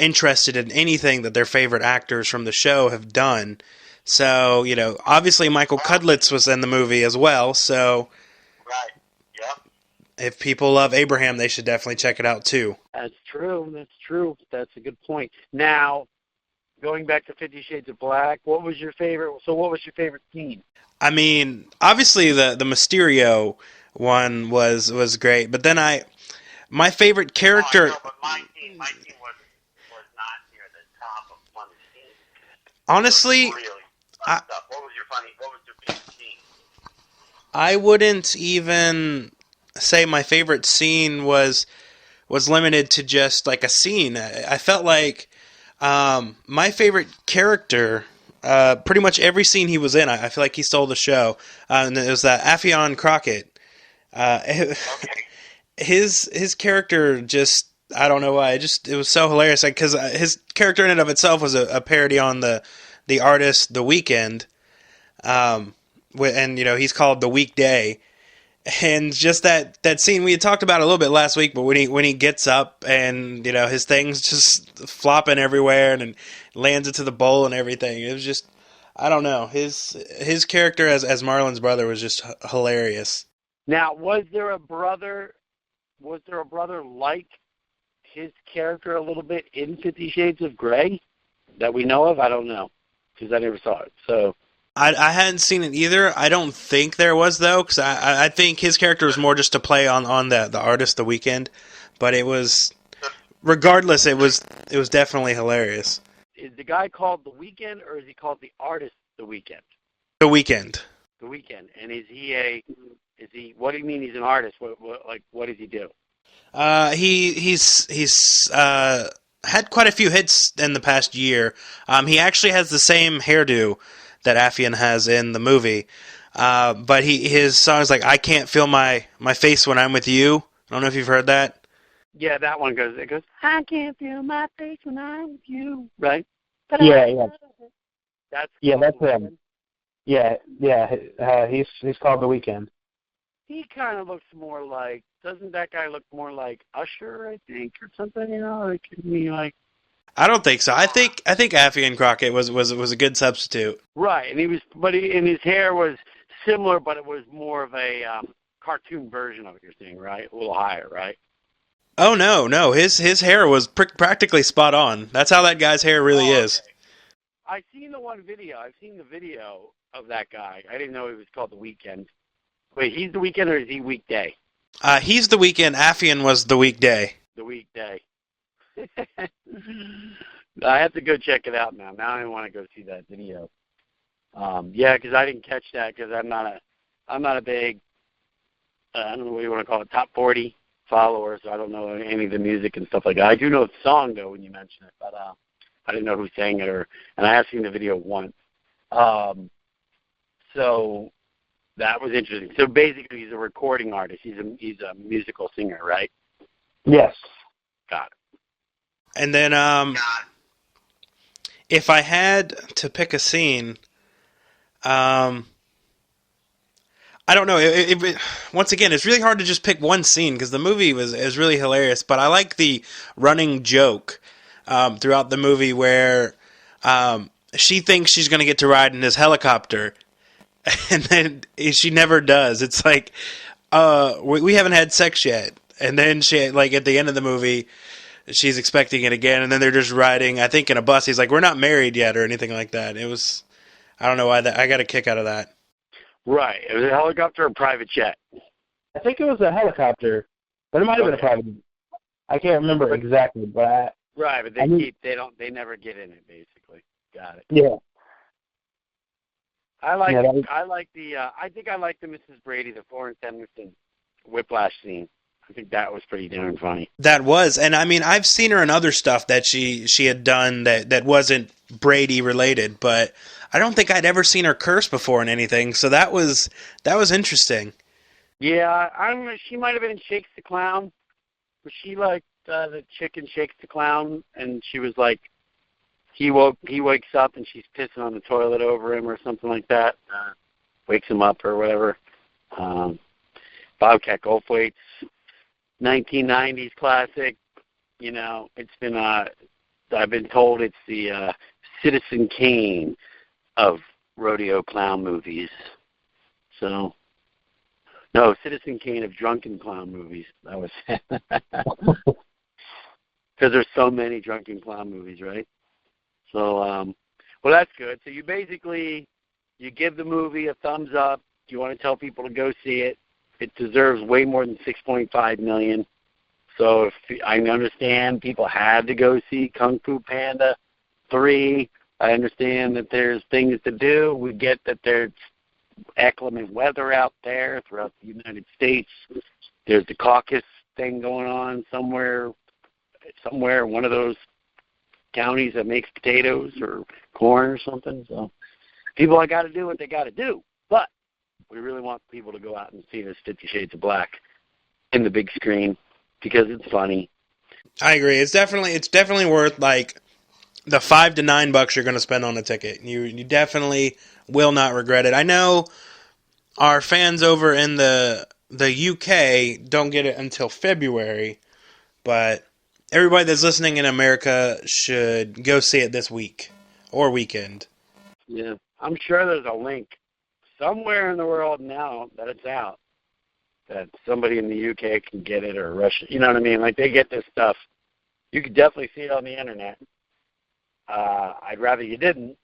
interested in anything that their favorite actors from the show have done. So, you know, obviously Michael Cudlitz was in the movie as well, so right. Yep. If people love Abraham, they should definitely check it out too. That's true. That's a good point. Now, going back to 50 Shades of Black, what was your favorite scene? I mean, obviously the Mysterio one was great, but then my favorite character. Oh, I know, but my scene was not near the top of one scene. Honestly, Really what was your favorite scene? I wouldn't even say my favorite scene was limited to just like a scene. I felt like my favorite character, pretty much every scene he was in, I feel like he stole the show. And it was Affion Crockett. Okay. His character just, I don't know why, it was so hilarious. Because his character in and of itself was a parody on the artist The Weeknd. And, you know, he's called The Weekday. And just that scene we had talked about a little bit last week, but when he gets up and, you know, his thing's just flopping everywhere and lands into the bowl and everything, it was just, I don't know, his character as Marlon's brother was just hilarious. Now, was there a brother like his character a little bit in 50 Shades of Grey that we know of? I don't know, because I never saw it. So I hadn't seen it either. I don't think there was, though, because I think his character was more just to play on the artist The Weeknd. But it was, regardless, it was definitely hilarious. Is the guy called The Weeknd, or is he called the artist The Weeknd? The Weeknd. The Weeknd. And is he? What do you mean he's an artist? What does he do? He's had quite a few hits in the past year. He actually has the same hairdo that Affion has in the movie. But his song is like, I Can't Feel My Face When I'm With You. I don't know if you've heard that. Yeah, that one goes, I can't feel my face when I'm with you. Right? Yeah. That's him. Yeah. He's called The Weeknd. He kind of looks more like, doesn't that guy look more like Usher, I think, or something, you know? It could be like, I don't think so. I think Affion Crockett was a good substitute. Right, and and his hair was similar, but it was more of a cartoon version of it. You're saying, right? A little higher, right? Oh no, his hair was practically spot on. That's how that guy's hair really is. I've seen the video of that guy. I didn't know he was called The Weeknd. Wait, he's The Weeknd or is he Weekday? He's The Weeknd. Affion was The Weekday. The Weekday. I have to go check it out now. Now I want to go see that video. Yeah, because I didn't catch that because I'm not a big I don't know what you want to call it, top 40 followers. I don't know any of the music and stuff like that. I do know the song, though, when you mention it, but I didn't know who sang it, and I have seen the video once. So that was interesting. So basically, he's a recording artist. He's a musical singer, right? Yes. Got it. And then, if I had to pick a scene, I don't know. Once again, it's really hard to just pick one scene because the movie is really hilarious. But I like the running joke throughout the movie where she thinks she's going to get to ride in his helicopter, and then she never does. It's like, we haven't had sex yet. And then she, like, at the end of the movie, she's expecting it again, and then they're just riding, I think, in a bus. He's like, we're not married yet or anything like that. It was, I don't know why I got a kick out of that. Right. It was a helicopter or a private jet? I think it was a helicopter, but it might have been a private. I can't remember exactly, but right, but they never get in it, basically. Got it. Yeah. I think I like the Mrs. Brady, the Florence Henderson Whiplash scene. I think that was pretty darn funny. That was, and I mean, I've seen her in other stuff that she had done that wasn't Brady related, but I don't think I'd ever seen her curse before in anything. So that was interesting. Yeah, I don't know. She might have been in Shakes the Clown. Was she like the chick in Shakes the Clown? And she was like, he wakes up and she's pissing on the toilet over him or something like that. Wakes him up or whatever. Bobcat Goldthwait's 1990s classic. You know, it's been I've been told it's the Citizen Kane of rodeo clown movies. So, no, Citizen Kane of drunken clown movies. That was because there's so many drunken clown movies, right? So, well, that's good. So you give the movie a thumbs up. You want to tell people to go see it. It deserves way more than $6.5 million. So if I understand people had to go see Kung Fu Panda 3. I understand that there's things to do. We get that there's inclement weather out there throughout the United States. There's the caucus thing going on somewhere in one of those counties that makes potatoes or corn or something. So people got to do what they got to do. But we really want people to go out and see this 50 Shades of Black in the big screen because it's funny. I agree. It's definitely worth like the $5 to $9 you're going to spend on a ticket. You definitely will not regret it. I know our fans over in the UK don't get it until February, but everybody that's listening in America should go see it this week or weekend. Yeah, I'm sure there's a link somewhere in the world now that it's out that somebody in the UK can get it or Russia. You know what I mean? Like they get this stuff. You could definitely see it on the internet. I'd rather you didn't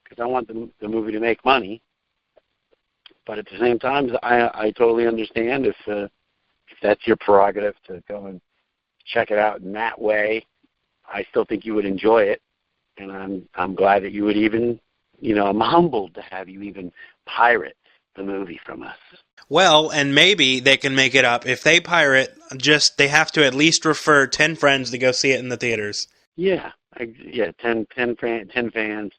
because I want the movie to make money. But at the same time, I totally understand if that's your prerogative to go and check it out in that way. I still think you would enjoy it, and I'm glad that you would even, I'm humbled to have you even pirate the movie from us. Well, and maybe they can make it up. If they pirate, they have to at least refer 10 friends to go see it in the theaters. Yeah, 10 fans.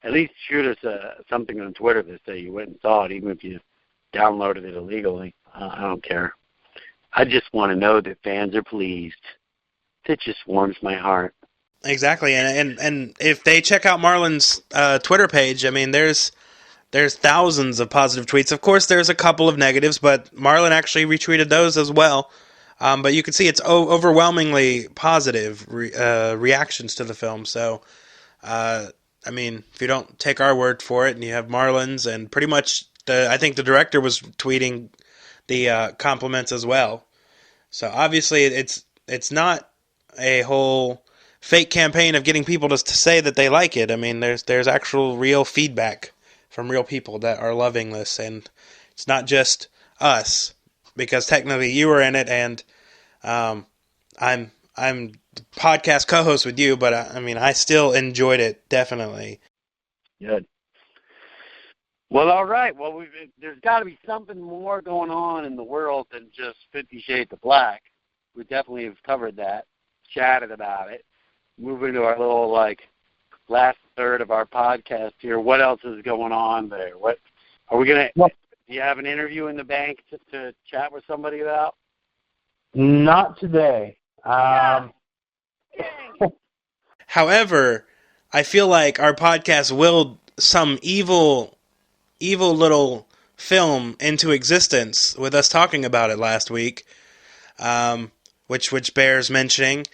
At least shoot us something on Twitter that say you went and saw it, even if you downloaded it illegally. I don't care. I just want to know that fans are pleased. That just warms my heart. Exactly, and if they check out Marlon's Twitter page, I mean, there's thousands of positive tweets. Of course, there's a couple of negatives, but Marlon actually retweeted those as well. But you can see it's overwhelmingly positive reactions to the film. So, I mean, if you don't take our word for it, and you have Marlon's, and pretty much I think the director was tweeting the compliments as well. So obviously, it's not a whole fake campaign of getting people to say that they like it. I mean, there's actual real feedback from real people that are loving this, and it's not just us, because technically you were in it, and I'm podcast co-host with you, but I mean, I still enjoyed it, definitely. Good. Well, all right. Well, there's got to be something more going on in the world than just 50 Shades of Black. We definitely have covered that, chatted about it. Moving to our little, last third of our podcast here. What else is going on there? What are we going to... Do you have an interview in the bank to chat with somebody about? Not today. However, I feel like our podcast willed some evil little film into existence with us talking about it last week, which bears mentioning.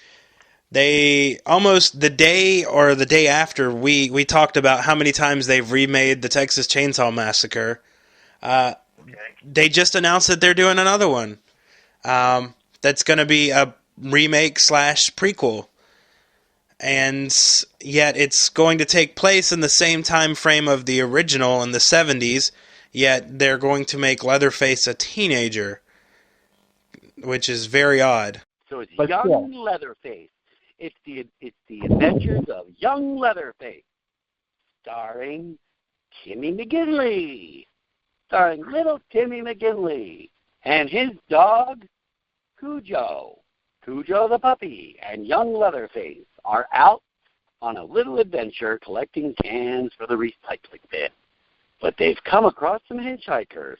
They almost the day or the day after we talked about how many times they've remade the Texas Chainsaw Massacre. They just announced that they're doing another one. That's going to be a remake / prequel. And yet it's going to take place in the same time frame of the original in the 70s, yet they're going to make Leatherface a teenager, which is very odd. So it's young Leatherface. It's the Adventures of Young Leatherface, starring Timmy McGinley. Starring little Timmy McGinley and his dog, Cujo. Cujo the puppy and young Leatherface are out on a little adventure collecting cans for the recycling bin. But they've come across some hitchhikers.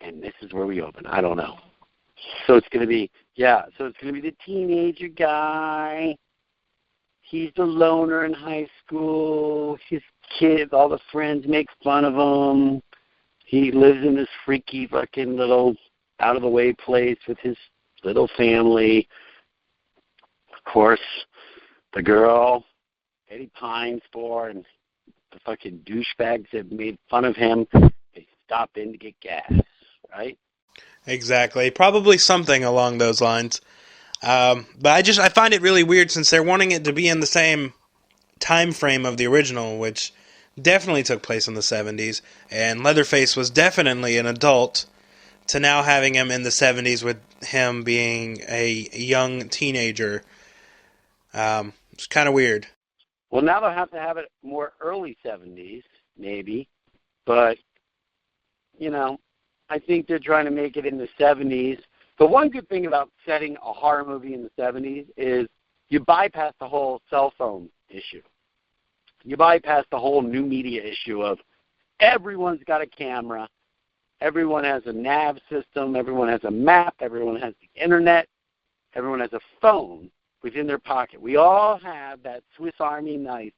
And this is where we open. I don't know. So it's going to be, the teenager guy. He's the loner in high school. His kids, all the friends make fun of him. He lives in this freaky fucking little out-of-the-way place with his little family. Of course, the girl that he pines for and the fucking douchebags that made fun of him, they stop in to get gas, right? Exactly. Probably something along those lines. But I find it really weird since they're wanting it to be in the same time frame of the original, which definitely took place in the 70s, and Leatherface was definitely an adult, to now having him in the 70s with him being a young teenager. It's kind of weird. Well, now they'll have to have it more early 70s, maybe, but, I think they're trying to make it in the 70s. The one good thing about setting a horror movie in the 70s is you bypass the whole cell phone issue. You bypass the whole new media issue of everyone's got a camera, everyone has a nav system, everyone has a map, everyone has the internet, everyone has a phone within their pocket. We all have that Swiss Army knife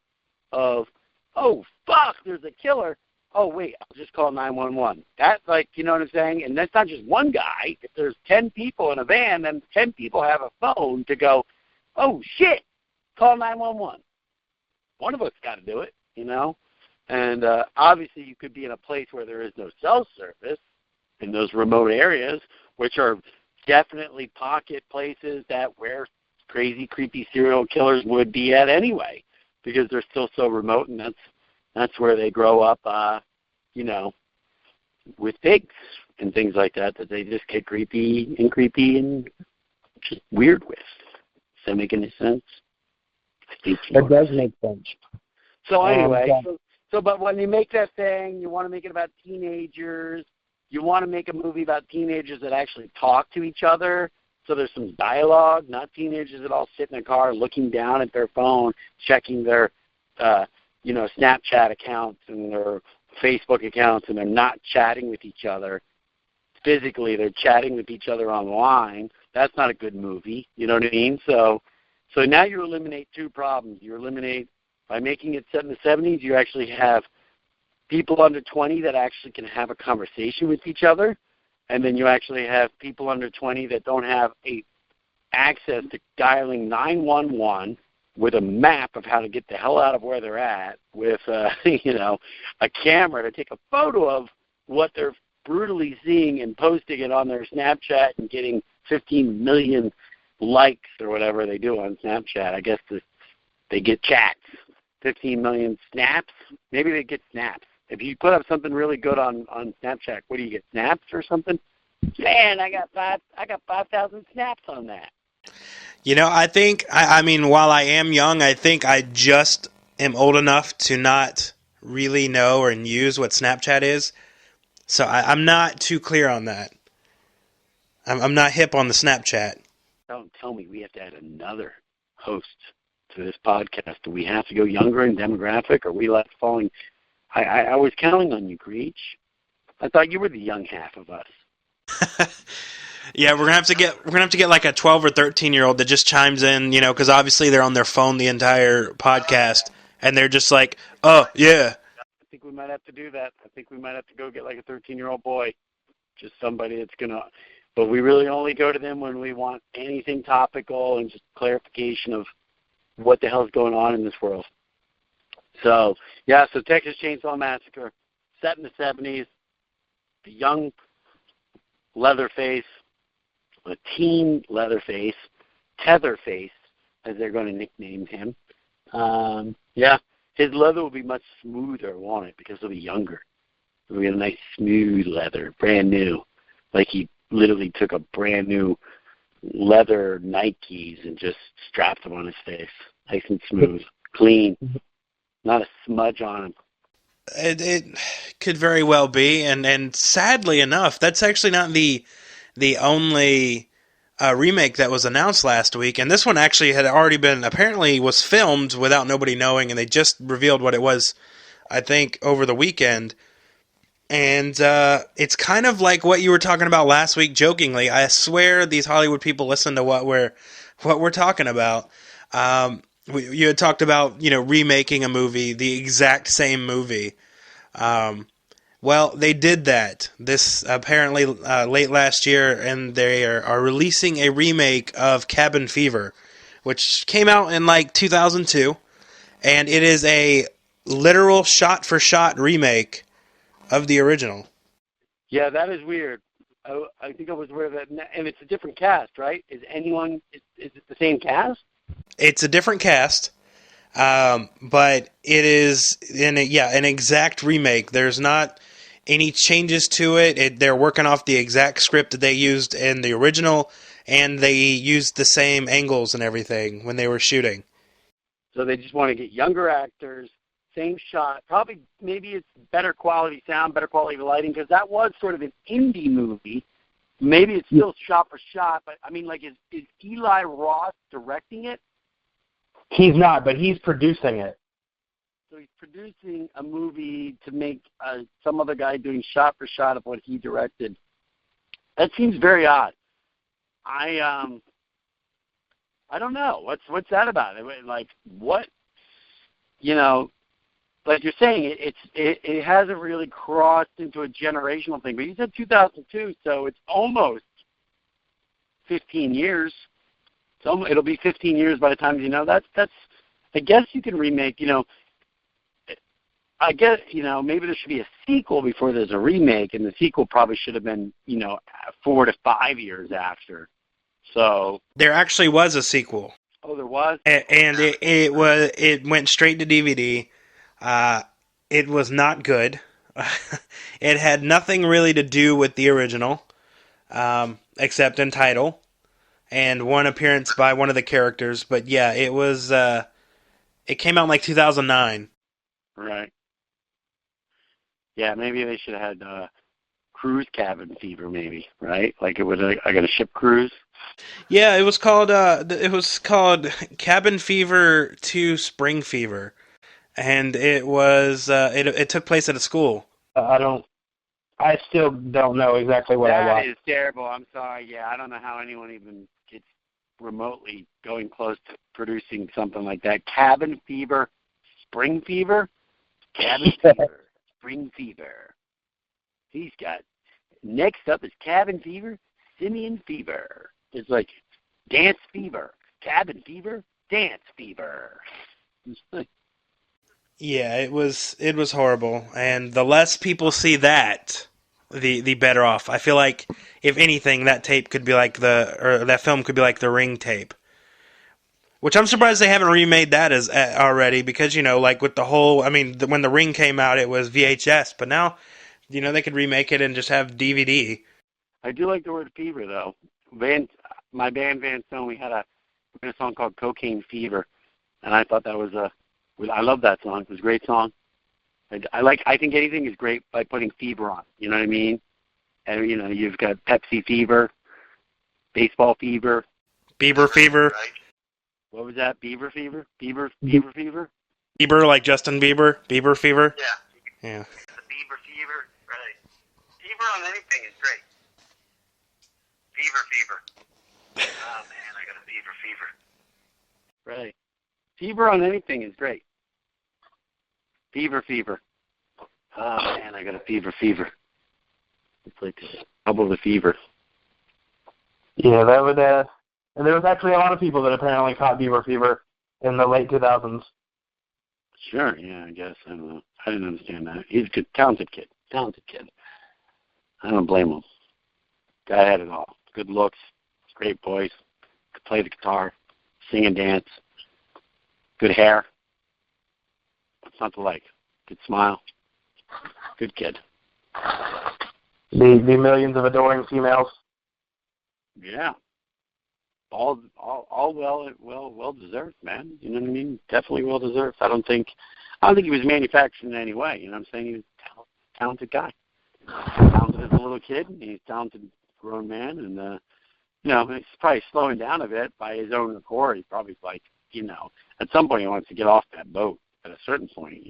of, oh, fuck, there's a killer. Oh, wait, I'll just call 911. That's you know what I'm saying? And that's not just one guy. If there's 10 people in a van, then 10 people have a phone to go, oh, shit, call 911. One of us got to do it, And obviously you could be in a place where there is no cell service in those remote areas, which are definitely pocket places where crazy, creepy serial killers would be at anyway, because they're still so remote, and that's where they grow up, with pigs and things like that they just get creepy and just weird with. Does that make any sense? That does make sense. So anyway, but when you make that thing, you want to make it about teenagers. You want to make a movie about teenagers that actually talk to each other. So there's some dialogue, not teenagers that all sit in a car looking down at their phone, checking their, Snapchat accounts and their Facebook accounts, and they're not chatting with each other physically. They're chatting with each other online. That's not a good movie. You know what I mean? So now you eliminate two problems. You eliminate, by making it set in the 70s, you actually have people under 20 that actually can have a conversation with each other, and then you actually have people under 20 that don't have access to dialing 911 with a map of how to get the hell out of where they're at, with a camera to take a photo of what they're brutally seeing and posting it on their Snapchat and getting 15 million likes or whatever they do on Snapchat. I guess they get chats, 15 million snaps. Maybe they get snaps. If you put up something really good on Snapchat, what do you get, snaps or something? Man, I got 5,000 snaps on that. I think, I mean, while I am young, I think I just am old enough to not really know or use what Snapchat is. So I'm not too clear on that. I'm not hip on the Snapchat. Don't tell me we have to add another host to this podcast. Do we have to go younger in demographic, or are we left falling? I was counting on you, Creech. I thought you were the young half of us. Yeah, we're gonna have to get like a 12 or 13-year-old that just chimes in, because obviously they're on their phone the entire podcast, and they're just like, "Oh yeah." I think we might have to do that. I think we might have to go get like a 13-year-old boy, just somebody that's gonna. But we really only go to them when we want anything topical and just clarification of what the hell's going on in this world. So so Texas Chainsaw Massacre, set in the 70s, the young Leatherface, a teen Leatherface, Tetherface, as they're going to nickname him. His leather will be much smoother, won't it? Because he'll be younger. It'll be a nice smooth leather, brand new. Like he literally took a brand new leather Nikes and just strapped them on his face. Nice and smooth, clean, not a smudge on him. It could very well be, and sadly enough, that's actually not the only remake that was announced last week. And this one actually had already been, apparently was filmed without nobody knowing, and they just revealed what it was, I think, over the weekend. And it's kind of like what you were talking about last week, jokingly. I swear these Hollywood people listen to what we're talking about. You had talked about, remaking a movie, the exact same movie. Well, they did that. This apparently late last year, and they are releasing a remake of Cabin Fever, which came out in like 2002, and it is a literal shot-for-shot remake of the original. Yeah, that is weird. I think I was aware of that, and it's a different cast, right? Is it the same cast? It's a different cast, but it is an exact remake. There's not any changes to it. They're working off the exact script that they used in the original, and they used the same angles and everything when they were shooting. So they just want to get younger actors, same shot. Probably, maybe it's better quality sound, better quality lighting, because that was sort of an indie movie. Maybe it's still shot for shot, but I mean, like, is Eli Roth directing it? He's not, but he's producing it. So he's producing a movie to make some other guy doing shot for shot of what he directed. That seems very odd. I don't know. What's that about? Like, what? Like you're saying, it hasn't really crossed into a generational thing. But you said 2002, so it's almost 15 years. So it'll be 15 years by the time that's. I guess you can remake. I guess maybe there should be a sequel before there's a remake, and the sequel probably should have been 4 to 5 years after. So there actually was a sequel. Oh, there was, and it went straight to DVD. It was not good. It had nothing really to do with the original, except in title and one appearance by one of the characters. But yeah, it was. It came out in like 2009. Right. Yeah, maybe they should have had Cruise Cabin Fever, maybe, right? Like it was I got a ship cruise. Yeah, it was called Cabin Fever 2 Spring Fever, and it was it took place at a school. I still don't know exactly what I watched. That is terrible. I'm sorry. Yeah, I don't know how anyone even gets remotely going close to producing something like that. Cabin Fever, Spring Fever, Cabin Fever, Spring Fever. He's got. Next up is Cabin Fever, Simian Fever. It's like Dance Fever, Cabin Fever, Dance Fever. Yeah, it was horrible, and the less people see that, the better off. I feel like if anything, that tape could be like that film could be like the Ring tape, which I'm surprised they haven't remade that as already, because like with the whole, when the Ring came out, it was VHS, but now they could remake it and just have DVD. I do like the word fever though. My band Van Stone, we had a song called Cocaine Fever, and I thought that was I love that song. It was a great song. I think anything is great by putting fever on. You know what I mean? And you've got Pepsi fever, baseball fever, Bieber fever. Right? what was that? Beaver fever? Beaver fever? Bieber, like Justin Bieber. Bieber fever. Yeah. Yeah. The beaver fever. Right. Fever on anything is great. Beaver fever. Oh, man, I got a beaver fever. Right. Fever on anything is great. Fever. Oh, man, I got a fever. It's like trouble with fever. Yeah, that would. And there was actually a lot of people that apparently caught beaver fever in the late 2000s. Sure, yeah, I guess. I don't know. I didn't understand that. He's a good, talented kid. I don't blame him. Guy had it all. Good looks, great voice, could play the guitar, sing and dance, good hair. What's not to like? Good smile. Good kid. The millions of adoring females. Yeah. All well deserved, man. You know what I mean? Definitely well deserved. I don't think he was manufactured in any way. You know what I'm saying? He was a talented guy. Talented as a little kid, and he's a talented grown man, and he's probably slowing down a bit by his own accord. He's probably like, at some point he wants to get off that boat at a certain point,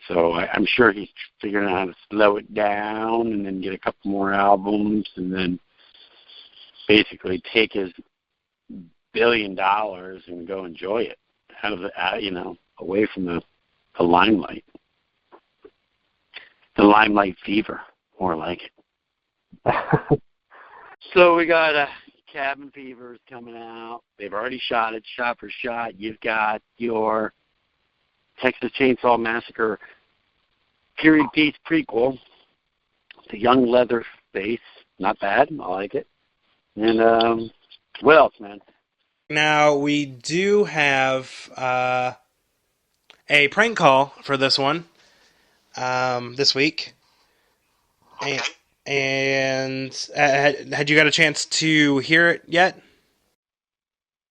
So I'm sure he's figuring out how to slow it down and then get a couple more albums and then basically take his $1 billion and go enjoy it out of the, away from the limelight. The limelight fever, more like it. So we got Cabin Fever is coming out. They've already shot it, shot for shot. You've got your Texas Chainsaw Massacre period piece prequel. The young Leatherface, not bad. I like it. And what else, man? Now, we do have a prank call for this one this week. Okay. And had you got a chance to hear it yet?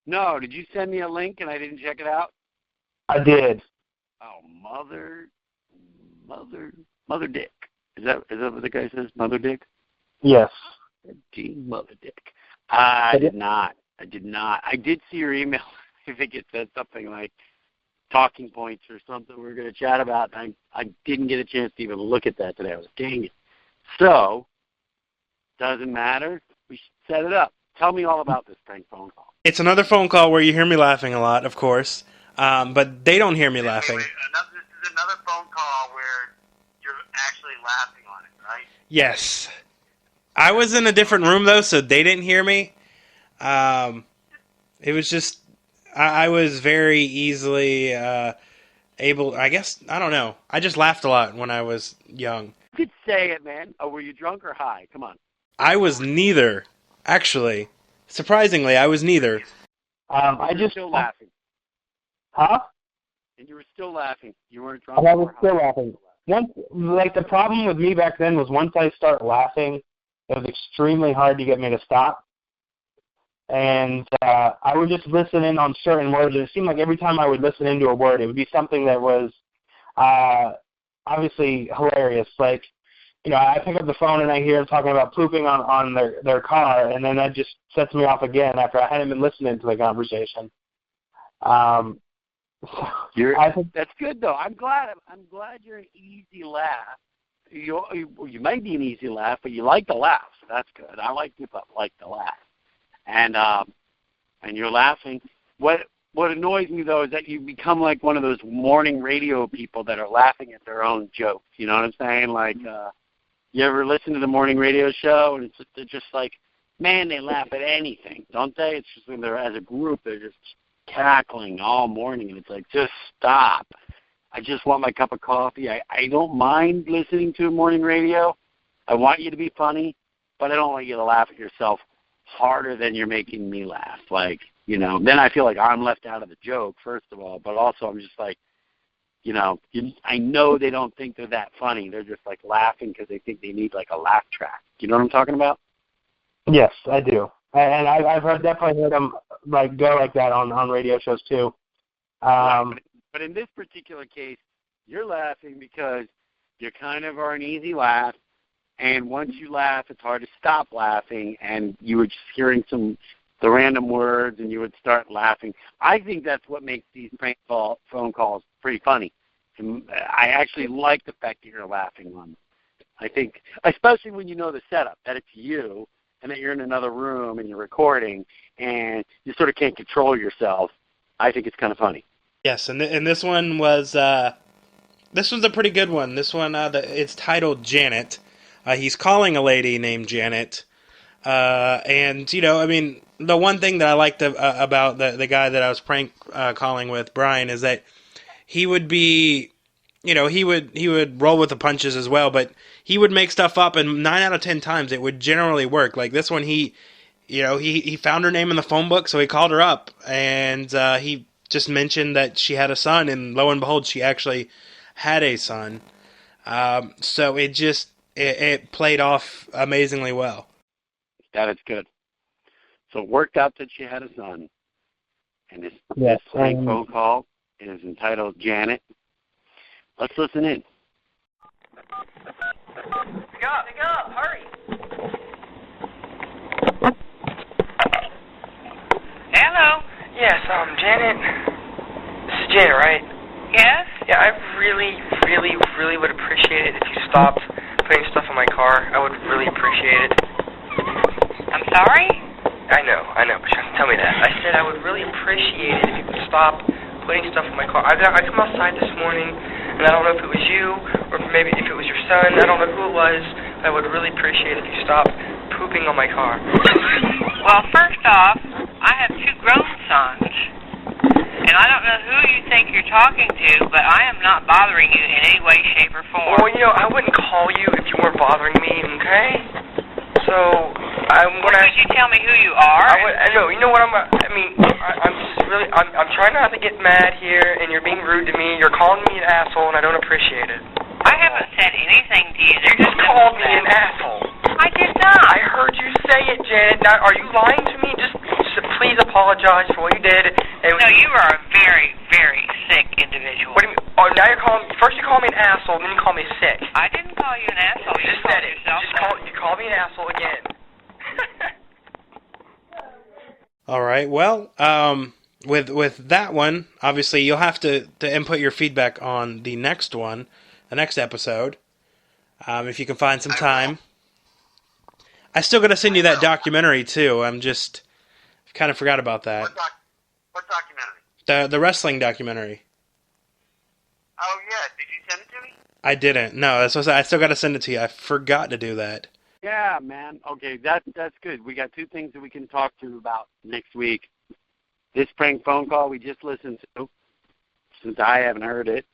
No, did you send me a link and I didn't check it out? I did. Oh, Mother Dick. Is that what the guy says? Mother Dick? Yes. Mother Dick. I did not. I did see your email. I think it said something like talking points or something we were going to chat about. And I didn't get a chance to even look at that today. I was dang it. So, doesn't matter. We should set it up. Tell me all about this prank phone call. It's another phone call where you hear me laughing a lot, of course. But they don't hear me laughing. Wait, this is another phone call where you're actually laughing on it, right? Yes. I was in a different room, though, so they didn't hear me. It was just... I was very easily able... I guess... I don't know. I just laughed a lot when I was young. You could say it, man. Oh, were you drunk or high? Come on. I was neither, actually. Surprisingly, I was neither. I just... still laughing. Huh? And you were still laughing. You weren't drunk. I was still laughing. The problem with me back then was once I start laughing, it was extremely hard to get me to stop. And I would just listen in on certain words, and it seemed like every time I would listen into a word, it would be something that was obviously hilarious. Like, I pick up the phone and I hear them talking about pooping on their car, and then that just sets me off again after I hadn't been listening to the conversation. That's good though. I'm glad you're an easy laugh. You might be an easy laugh, but you like to laugh. So that's good. I like people that like to laugh, and you're laughing. What annoys me though is that you become like one of those morning radio people that are laughing at their own jokes. You know what I'm saying? Like, you ever listen to the morning radio show and they're just like, man, they laugh at anything, don't they? It's just when they're as a group, they're just cackling all morning, and it's like, just stop. I just want my cup of coffee. I don't mind listening to morning radio. I want you to be funny, but I don't want you to laugh at yourself harder than you're making me laugh. Like, then I feel like I'm left out of the joke, first of all, but also I'm just like, I know they don't think they're that funny. They're just like laughing because they think they need like a laugh track. You know what I'm talking about? Yes, I do. And I've definitely heard them like go like that on radio shows too. Right, but in this particular case, You're laughing because you kind of are an easy laugh, and once you laugh, it's hard to stop laughing, and you were just hearing the random words, and you would start laughing. I think that's what makes these prank phone calls pretty funny. I actually like the fact that you're laughing on them. I think, especially when you know the setup, that it's you, and that you're in another room and you're recording, and you sort of can't control yourself. I think it's kind of funny. Yes, and this one was this one's a pretty good one. This one it's titled Janet. He's calling a lady named Janet, and I mean, the one thing that I liked about the guy that I was prank calling with, Brian, is that he would be, he would roll with the punches as well, but he would make stuff up, and 9 out of 10 times it would generally work. Like this one, he found her name in the phone book, so he called her up, and he just mentioned that she had a son, and lo and behold, she actually had a son. So it played off amazingly well. That is good. So it worked out that she had a son, and this prank phone call is entitled Janet. Let's listen in. Pick up, hurry. Hello? Yes, Janet. This is Janet, right? Yes? Yeah, I really would appreciate it if you stopped putting stuff in my car. I would really appreciate it. I'm sorry? I know, but you have to tell me that. I said I would really appreciate it if you could stop putting stuff in my car. I come outside this morning, and I don't know if it was you, or maybe if it was your son. I don't know who it was. I would really appreciate it if you stopped pooping on my car. Well, first off, I have 2 grown sons, and I don't know who you think you're talking to, but I am not bothering you in any way, shape, or form. Well, I wouldn't call you if you weren't bothering me, okay? So, could you tell me who you are? I know. You know what I'm trying not to get mad here, and you're being rude to me. You're calling me an asshole, and I don't appreciate it. I haven't said anything to you. You just called me an asshole. I did not. I heard you say it, Janet. Now, are you lying to me? Just please apologize for what you did. No, you are a very, very sick individual. What do you mean? Oh, now first you call me an asshole, then you call me sick. I didn't call you an asshole. You just said it. You called me an asshole again. All right. Well, with that one, obviously you'll have to input your feedback on the next one, the next episode, if you can find some time. I still got to send you that documentary too. I've kind of forgot about that. What documentary? The wrestling documentary. Oh yeah, did you send it to me? I didn't. No, that's what I still got to send it to you. I forgot to do that. Yeah, man. Okay, that's good. We got 2 things that we can talk to about next week. This prank phone call we just listened to, since I haven't heard it,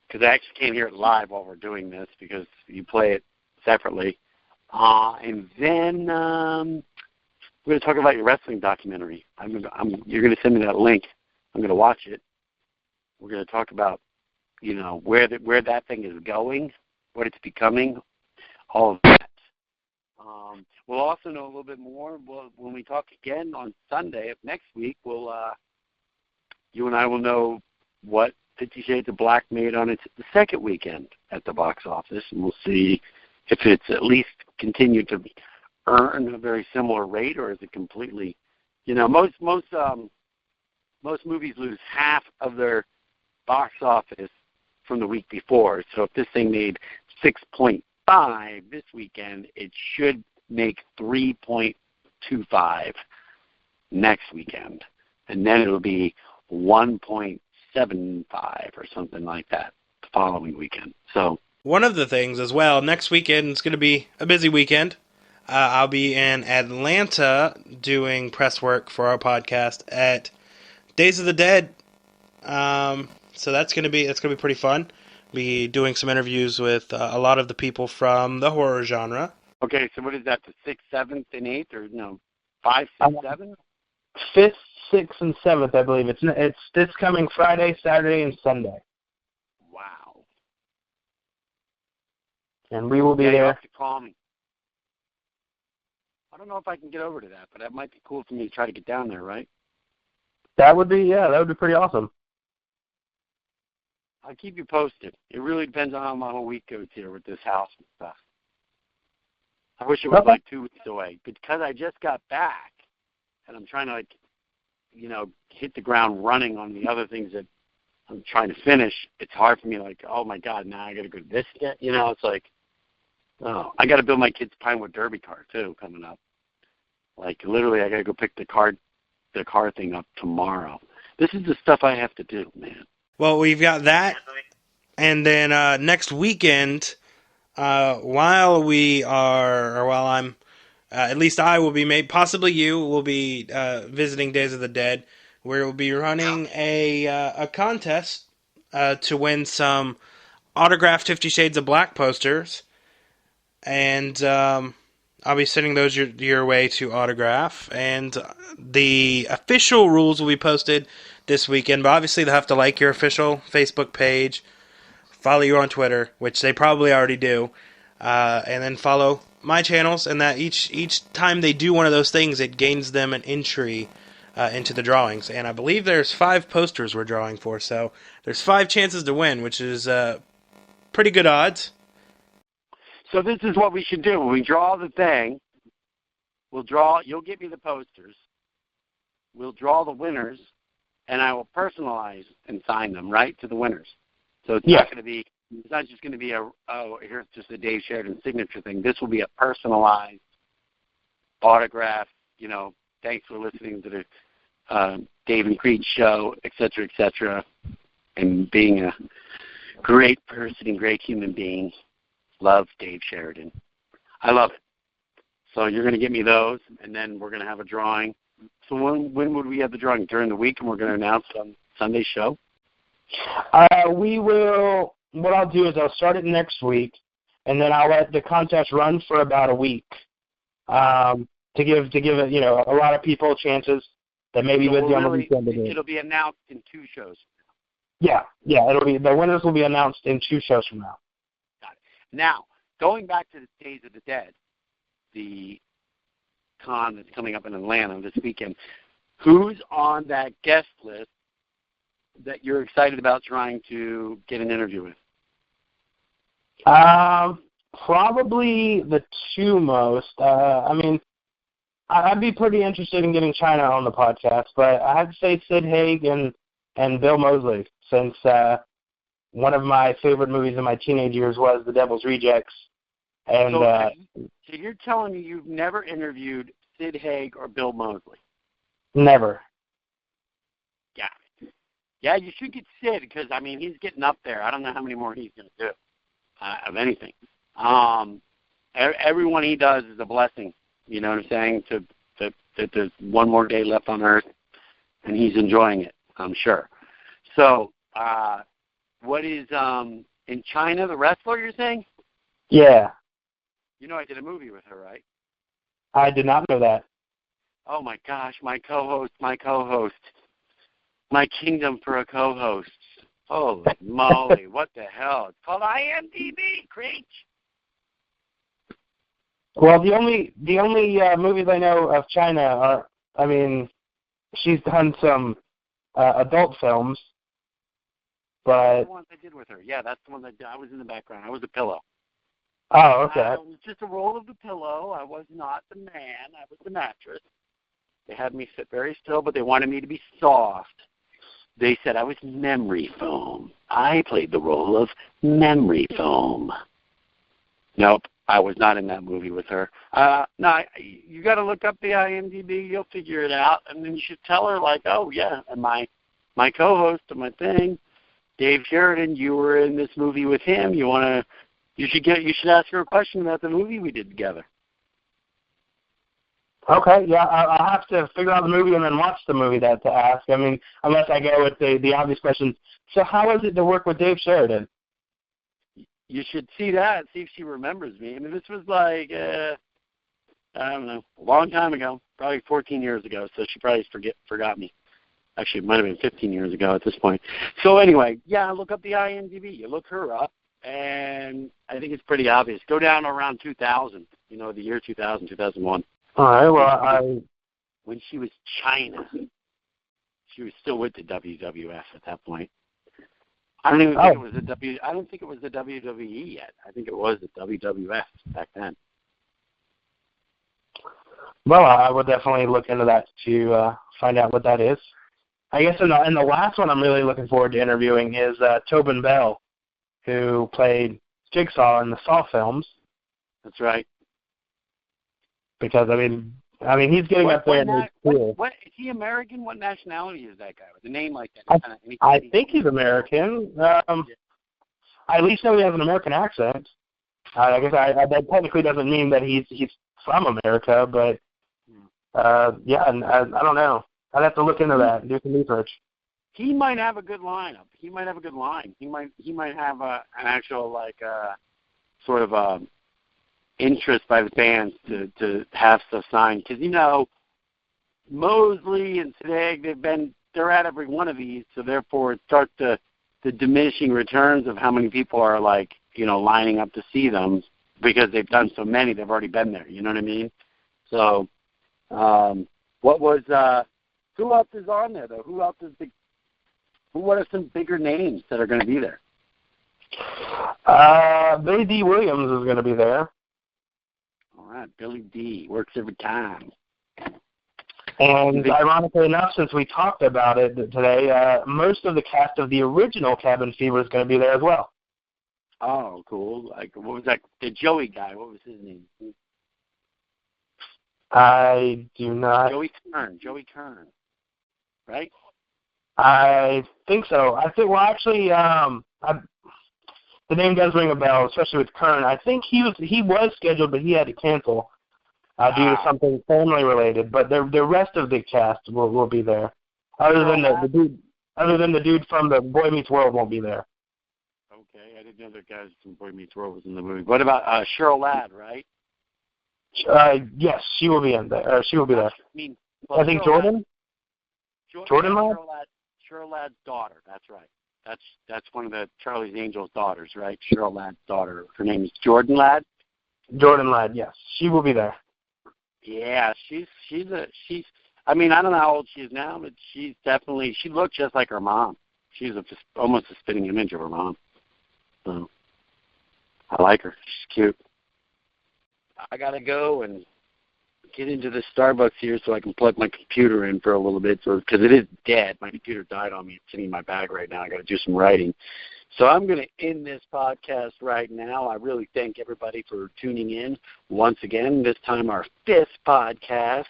because I actually can't hear it live while we're doing this because you play it separately. And then we're going to talk about your wrestling documentary. You're going to send me that link. I'm going to watch it. We're going to talk about, where that thing is going, what it's becoming, all of that. We'll also know a little bit more when we talk again on Sunday of next week. You and I will know what 50 Shades of Black made on its second weekend at the box office, and we'll see if it's at least continued to earn a very similar rate, or is it completely, most movies lose half of their box office from the week before. So if this thing made 6.5 this weekend, it should make 3.25 next weekend, and then it'll be 1.75 or something like that the following weekend. So one of the things as well, next weekend is going to be a busy weekend. I'll be in Atlanta doing press work for our podcast at Days of the Dead. So that's going to be pretty fun. Be doing some interviews with a lot of the people from the horror genre. Okay, so what is that, the 6th, 7th, and 8th, or no, 5, 6, 7? 5th, 6th, and 7th, I believe. It's this coming Friday, Saturday, and Sunday. Wow. And we will be You there. have to call me. I don't know if I can get over to that, but that might be cool for me to try to get down there, right? That would be pretty awesome. I'll keep you posted. It really depends on how my week goes here with this house and stuff. I wish it was like 2 weeks away. But because I just got back, and I'm trying to, hit the ground running on the other things that I'm trying to finish, it's hard for me, oh, my God, now I got to go to this yet? It's like, oh, I got to build my kid's Pinewood Derby car, too, coming up. Literally, I got to go pick the car thing up tomorrow. This is the stuff I have to do, man. Well, we've got that, and then next weekend, while I'm, at least I will be possibly you will be visiting Days of the Dead, where we'll be running a contest to win some autographed 50 Shades of Black posters, and I'll be sending those your way to autograph, and the official rules will be posted this weekend, but obviously they'll have to like your official Facebook page, follow you on Twitter, which they probably already do, and then follow my channels, and that each time they do one of those things, it gains them an entry into the drawings, and I believe there's 5 posters we're drawing for, so there's 5 chances to win, which is pretty good odds. So this is what we should do. When we draw the thing, you'll give me the posters, we'll draw the winners, and I will personalize and sign them, right, to the winners. So it's not just going to be here's just a Dave Sheridan signature thing. This will be a personalized autograph, thanks for listening to the Dave and Creech show, et cetera, and being a great person and great human being. Love Dave Sheridan. I love it. So you're going to get me those, and then we're going to have a drawing. So when would we have the drawing? During the week, and we're going to announce on Sunday's show? We will. What I'll do is I'll start it next week, and then I'll let the contest run for about a week to give it, a lot of people chances that maybe with on the weekend. It'll be announced in 2 shows. Yeah. It'll be the winners will be announced in 2 shows from now. Got it. Now, going back to the Days of the Dead, the con that's coming up in Atlanta this weekend, who's on that guest list that you're excited about trying to get an interview with? Probably the 2 most. I'd be pretty interested in getting China on the podcast, but I have to say Sid Haig and Bill Moseley, since one of my favorite movies in my teenage years was The Devil's Rejects. And so you're telling me you've never interviewed Sid Haig or Bill Moseley? Never. Yeah, you should get Sid because, he's getting up there. I don't know how many more he's going to do of anything. Everyone he does is a blessing, you know what I'm saying, that there's one more day left on Earth, and he's enjoying it, I'm sure. So what is in China, the wrestler, you're saying? Yeah. I did a movie with her, right? I did not know that. Oh, my gosh, my co-host. My kingdom for a co-host. Holy moly, what the hell? It's called IMDb, Creech. Well, the only movies I know of China are, she's done some adult films, but... That's the ones I did with her. Yeah, that's the one that I was in the background. I was the pillow. Oh, okay. It was just a roll of the pillow. I was not the man. I was the mattress. They had me sit very still, but they wanted me to be soft. They said I was memory foam. I played the role of memory foam. Nope, I was not in that movie with her. No, you got to look up the IMDb. You'll figure it out, and then you should tell her, oh, yeah, and my co-host of my thing, Dave Sheridan, you were in this movie with him. You should ask her a question about the movie we did together. Okay, yeah, I'll have to figure out the movie and then watch the movie to ask. Unless I go with the obvious question. So how is it to work with Dave Sheridan? You should see if she remembers me. This was I don't know, a long time ago, probably 14 years ago, so she probably forgot me. Actually, it might have been 15 years ago at this point. So anyway, yeah, look up the IMDb. You look her up, and I think it's pretty obvious. Go down around 2000, the year 2000, 2001. All right, well, when she was China, she was still with the WWF at that point. I don't even think it was the I don't think it was the WWE yet. I think it was the WWF back then. Well, I would definitely look into that to find out what that is. I guess in the last one I'm really looking forward to interviewing is Tobin Bell, who played Jigsaw in the Saw films. That's right. Because, I mean, he's getting up there in his career. What is he American? What nationality is that guy with a name like that? I think he's American. I at least know he has an American accent. I guess that technically doesn't mean that he's from America, but yeah, and I don't know. I'd have to look into that and do some research. He might have a good lineup. He might have a good line. He might have an actual sort of interest by the fans to have stuff signed, because Mosley and Sadag, they're at every one of these, so therefore it starts the diminishing returns of how many people are lining up to see them, because they've done so many. They've already been there. You know what I mean? So who else is on there though? What are some bigger names that are going to be there? Billy D. Williams is going to be there. All right, Billy D. works every time. And ironically enough, since we talked about it today, most of the cast of the original Cabin Fever is going to be there as well. Oh, cool. What was that? The Joey guy. What was his name? I do not. Joey Kern. Right? I think so. Actually, the name does ring a bell, especially with Kern. I think he was scheduled, but he had to cancel due to something family related. But the rest of the cast will be there. Other than the dude from the Boy Meets World won't be there. Okay, I didn't know the guys from Boy Meets World was in the movie. What about Cheryl Ladd, right? Yes, she will be in there. She will be there. I think Jordan Ladd? Cheryl Ladd's daughter. That's right. That's one of the Charlie's Angels' daughters, right? Cheryl Ladd's daughter. Her name is Jordan Ladd. Jordan Ladd, yes, she will be there. Yeah, she's. I mean, I don't know how old she is now, but she looks just like her mom. She's almost a spitting image of her mom. So I like her. She's cute. I gotta go and get into the Starbucks here so I can plug my computer in for a little bit, because it is dead. My computer died on me. It's sitting in my bag right now. I got to do some writing. So I'm going to end this podcast right now. I really thank everybody for tuning in once again. This time our 5th podcast.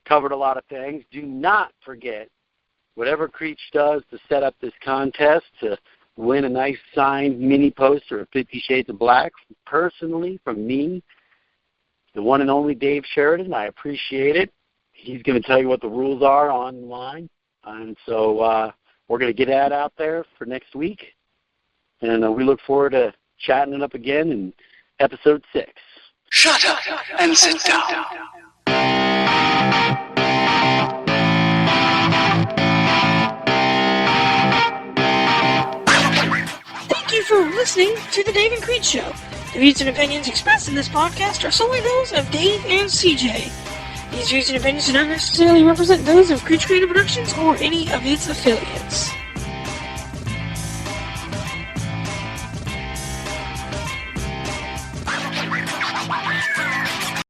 Covered a lot of things. Do not forget, whatever Creech does to set up this contest to win a nice signed mini poster of 50 Shades of Black, personally from me, the one and only Dave Sheridan. I appreciate it. He's going to tell you what the rules are online. And so we're going to get that out there for next week. And we look forward to chatting it up again in episode 6. Shut up and sit down. Thank you for listening to The Dave and Creech Show. The views and opinions expressed in this podcast are solely those of Dave and CJ. These views and opinions do not necessarily represent those of Creech Creative Productions or any of its affiliates.